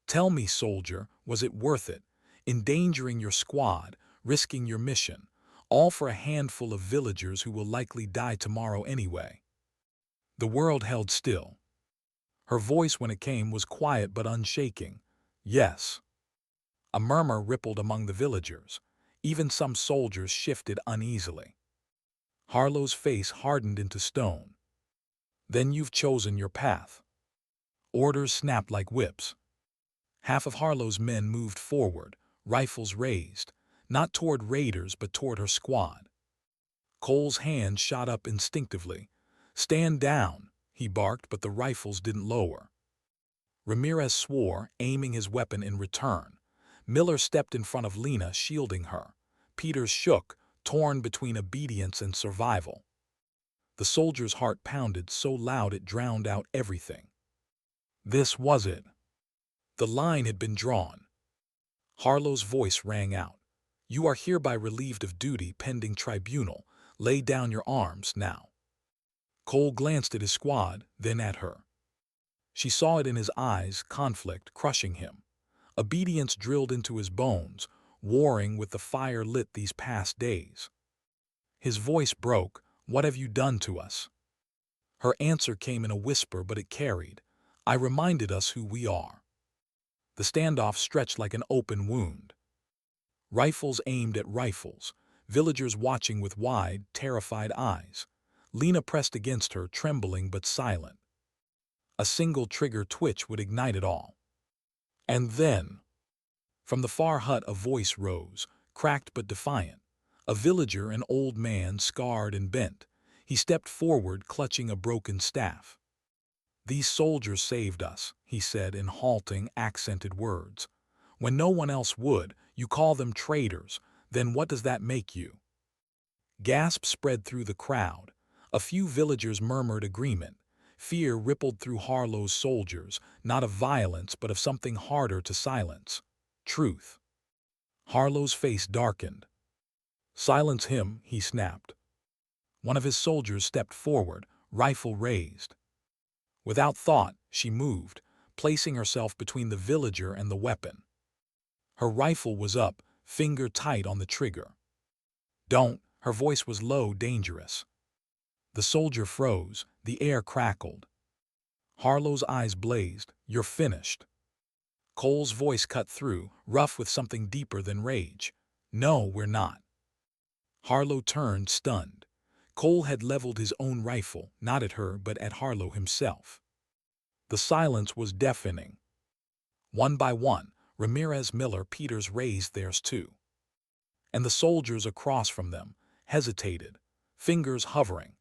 "Tell me, soldier, was it worth it? Endangering your squad, risking your mission, All for a handful of villagers who will likely die tomorrow anyway. The world held still. Her voice when it came was quiet but unshaking. Yes. A murmur rippled among the villagers. Even some soldiers shifted uneasily. Harlow's face hardened into stone. Then you've chosen your path. Orders snapped like whips. Half of Harlow's men moved forward, rifles raised, not toward raiders but toward her squad. Cole's hand shot up instinctively. "Stand down," he barked, but the rifles didn't lower. Ramirez swore, aiming his weapon in return. Miller stepped in front of Lena, shielding her. Peters shook, torn between obedience and survival. The soldier's heart pounded so loud it drowned out everything. This was it. The line had been drawn. Harlow's voice rang out. "You are hereby relieved of duty pending tribunal. Lay down your arms now." Cole glanced at his squad, then at her. She saw it in his eyes, conflict crushing him. Obedience drilled into his bones, warring with the fire lit these past days. His voice broke. "What have you done to us?" Her answer came in a whisper, but it carried. "I reminded us who we are." The standoff stretched like an open wound. Rifles aimed at rifles, villagers watching with wide, terrified eyes. Lena pressed against her, trembling but silent. A single trigger twitch would ignite it all. And then, from the far hut a voice rose, cracked but defiant. A villager, an old man, scarred and bent. He stepped forward, clutching a broken staff. "These soldiers saved us," he said in halting, accented words. "When no one else would, you call them traitors. Then what does that make you?" Gasps spread through the crowd. A few villagers murmured agreement. Fear rippled through Harlow's soldiers, not of violence but of something harder to silence. Truth. Harlow's face darkened. "Silence him," he snapped. One of his soldiers stepped forward, rifle raised. Without thought, she moved, placing herself between the villager and the weapon. Her rifle was up, finger tight on the trigger. "Don't," her voice was low, dangerous. The soldier froze, the air crackled. Harlow's eyes blazed. "You're finished." Cole's voice cut through, rough with something deeper than rage. "No, we're not." Harlow turned, stunned. Cole had leveled his own rifle, not at her but at Harlow himself. The silence was deafening. One by one, Ramirez, Miller, Peters raised theirs too. And the soldiers across from them hesitated, fingers hovering,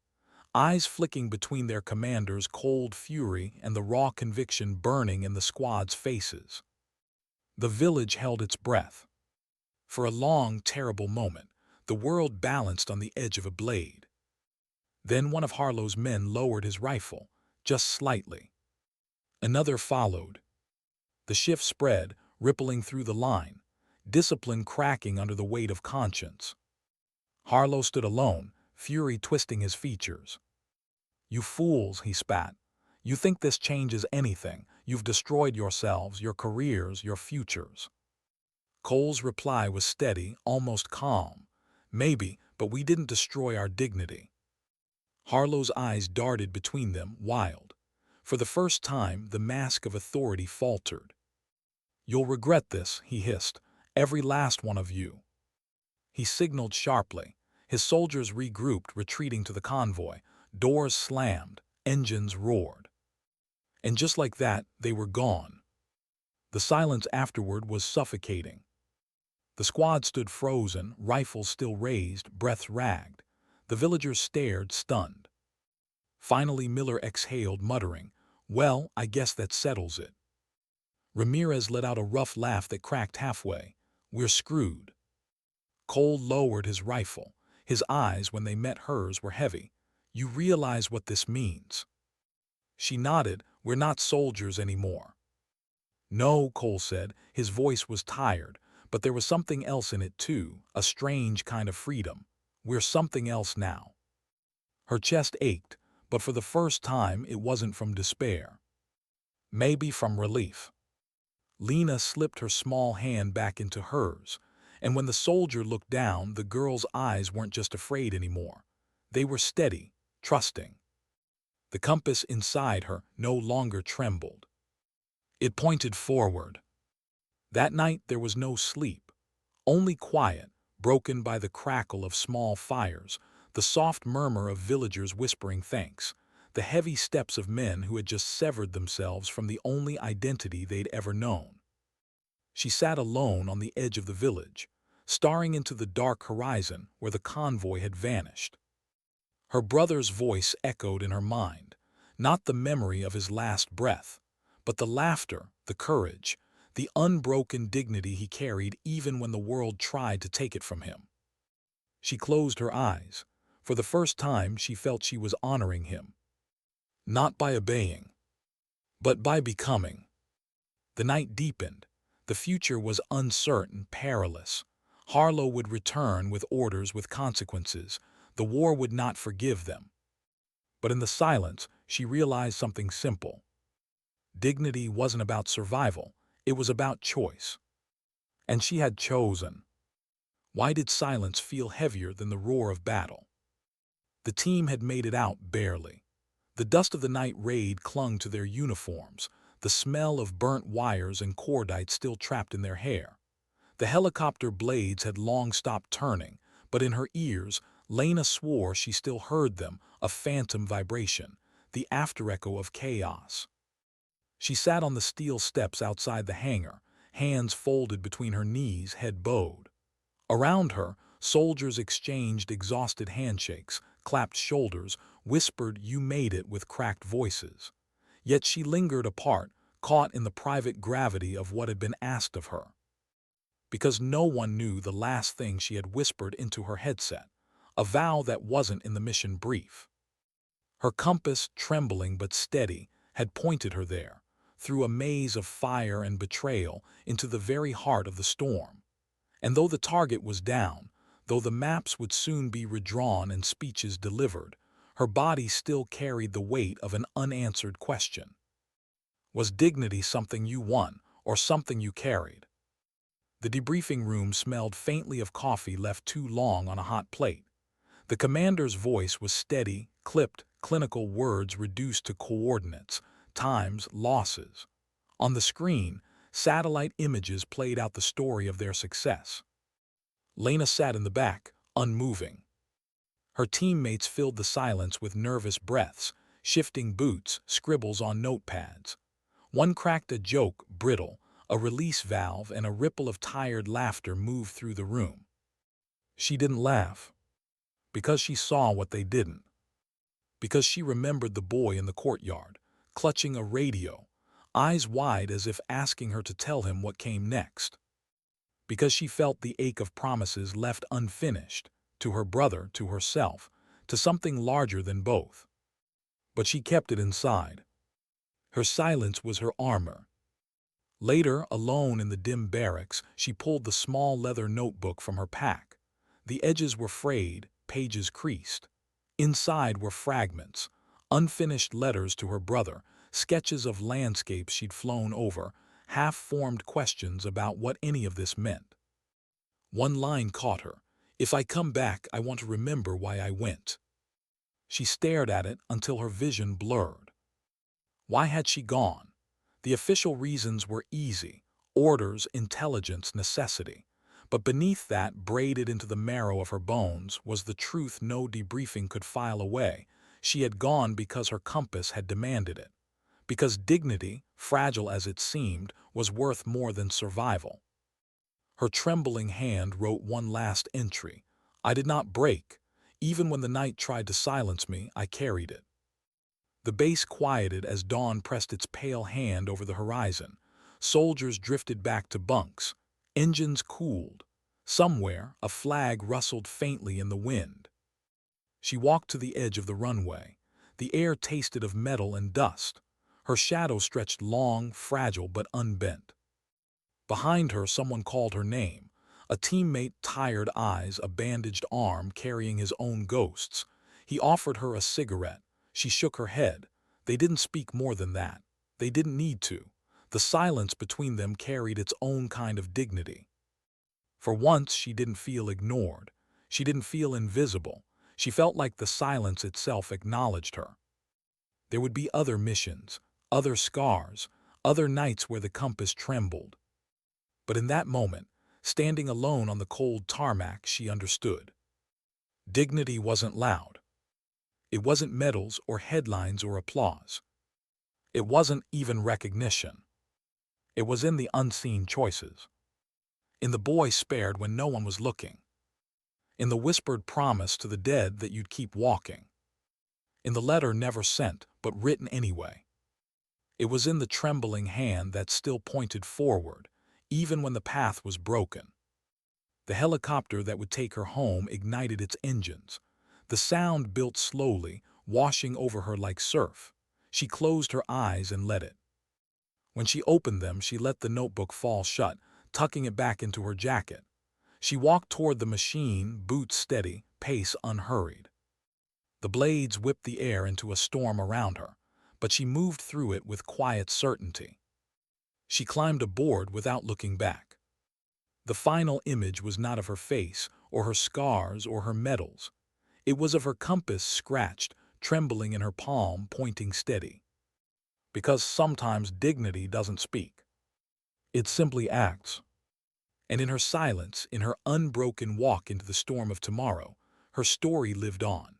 eyes flicking between their commanders, cold fury and the raw conviction burning in the squad's faces. The village held its breath. For a long, terrible moment, the world balanced on the edge of a blade. Then one of Harlow's men lowered his rifle, just slightly. Another followed. The shift spread, rippling through the line, discipline cracking under the weight of conscience. Harlow stood alone, fury twisting his features. "You fools," he spat. "You think this changes anything? You've destroyed yourselves, your careers, your futures." Cole's reply was steady, almost calm. "Maybe, but we didn't destroy our dignity." Harlow's eyes darted between them, wild. For the first time, the mask of authority faltered. "You'll regret this," he hissed. "Every last one of you." He signaled sharply. His soldiers regrouped, retreating to the convoy. Doors slammed, engines roared. And just like that, they were gone. The silence afterward was suffocating. The squad stood frozen, rifles still raised, breaths ragged. The villagers stared, stunned. Finally Miller exhaled, muttering, "Well, I guess that settles it." Ramirez let out a rough laugh that cracked halfway. "We're screwed." Cole lowered his rifle. His eyes, when they met hers, were heavy. "You realize what this means?" She nodded. "We're not soldiers anymore." "No," Cole said. His voice was tired, but there was something else in it too, a strange kind of freedom. "We're something else now." Her chest ached, but for the first time it wasn't from despair. Maybe from relief. Lena slipped her small hand back into hers, And when the soldier looked down, the girl's eyes weren't just afraid anymore. They were steady, trusting. The compass inside her no longer trembled. It pointed forward. That night there was no sleep, only quiet, broken by the crackle of small fires, the soft murmur of villagers whispering thanks, the heavy steps of men who had just severed themselves from the only identity they'd ever known. She sat alone on the edge of the village, staring into the dark horizon where the convoy had vanished. Her brother's voice echoed in her mind, not the memory of his last breath, but the laughter, the courage, the unbroken dignity he carried even when the world tried to take it from him. She closed her eyes. For the first time, she felt she was honoring him. Not by obeying, but by becoming. The night deepened. The future was uncertain, perilous. Harlow would return with orders with consequences. The war would not forgive them. But in the silence, she realized something simple. Dignity wasn't about survival. It was about choice. And she had chosen. Why did silence feel heavier than the roar of battle? The team had made it out barely. The dust of the night raid clung to their uniforms, the smell of burnt wires and cordite still trapped in their hair. The helicopter blades had long stopped turning, but in her ears, Lena swore she still heard them, a phantom vibration, the afterecho of chaos. She sat on the steel steps outside the hangar, hands folded between her knees, head bowed. Around her, soldiers exchanged exhausted handshakes, clapped shoulders, whispered, "You made it," with cracked voices. Yet she lingered apart, caught in the private gravity of what had been asked of her. Because no one knew the last thing she had whispered into her headset, a vow that wasn't in the mission brief. Her compass, trembling but steady, had pointed her there, through a maze of fire and betrayal, into the very heart of the storm. And though the target was down, though the maps would soon be redrawn and speeches delivered, her body still carried the weight of an unanswered question. Was dignity something you won, or something you carried? The debriefing room smelled faintly of coffee left too long on a hot plate. The commander's voice was steady, clipped, clinical words reduced to coordinates, times, losses. On the screen, satellite images played out the story of their success. Lena sat in the back, unmoving. Her teammates filled the silence with nervous breaths, shifting boots, scribbles on notepads. One cracked a joke, brittle, a release valve, and a ripple of tired laughter moved through the room. She didn't laugh, because she saw what they didn't. Because she remembered the boy in the courtyard, clutching a radio, eyes wide as if asking her to tell him what came next. Because she felt the ache of promises left unfinished, to her brother, to herself, to something larger than both. But she kept it inside. Her silence was her armor. Later, alone in the dim barracks, she pulled the small leather notebook from her pack. The edges were frayed, pages creased. Inside were fragments, unfinished letters to her brother, sketches of landscapes she'd flown over, half-formed questions about what any of this meant. One line caught her. "If I come back, I want to remember why I went." She stared at it until her vision blurred. Why had she gone? The official reasons were easy: orders, intelligence, necessity. But beneath that, braided into the marrow of her bones, was the truth no debriefing could file away. She had gone because her compass had demanded it. Because dignity, fragile as it seemed, was worth more than survival. Her trembling hand wrote one last entry. "I did not break. Even when the night tried to silence me, I carried it." The base quieted as dawn pressed its pale hand over the horizon. Soldiers drifted back to bunks. Engines cooled. Somewhere, a flag rustled faintly in the wind. She walked to the edge of the runway. The air tasted of metal and dust. Her shadow stretched long, fragile, but unbent. Behind her, someone called her name. A teammate, tired eyes, a bandaged arm carrying his own ghosts. He offered her a cigarette. She shook her head. They didn't speak more than that. They didn't need to. The silence between them carried its own kind of dignity. For once, she didn't feel ignored. She didn't feel invisible. She felt like the silence itself acknowledged her. There would be other missions, other scars, other nights where the compass trembled. But in that moment, standing alone on the cold tarmac, she understood. Dignity wasn't loud. It wasn't medals or headlines or applause. It wasn't even recognition. It was in the unseen choices. In the boy spared when no one was looking. In the whispered promise to the dead that you'd keep walking. In the letter never sent, but written anyway. It was in the trembling hand that still pointed forward, even when the path was broken. The helicopter that would take her home ignited its engines. The sound built slowly, washing over her like surf. She closed her eyes and let it. When she opened them, she let the notebook fall shut, tucking it back into her jacket. She walked toward the machine, boots steady, pace unhurried. The blades whipped the air into a storm around her, but she moved through it with quiet certainty. She climbed aboard without looking back. The final image was not of her face, or her scars, or her medals. It was of her compass scratched, trembling in her palm, pointing steady. Because sometimes dignity doesn't speak. It simply acts. And in her silence, in her unbroken walk into the storm of tomorrow, her story lived on.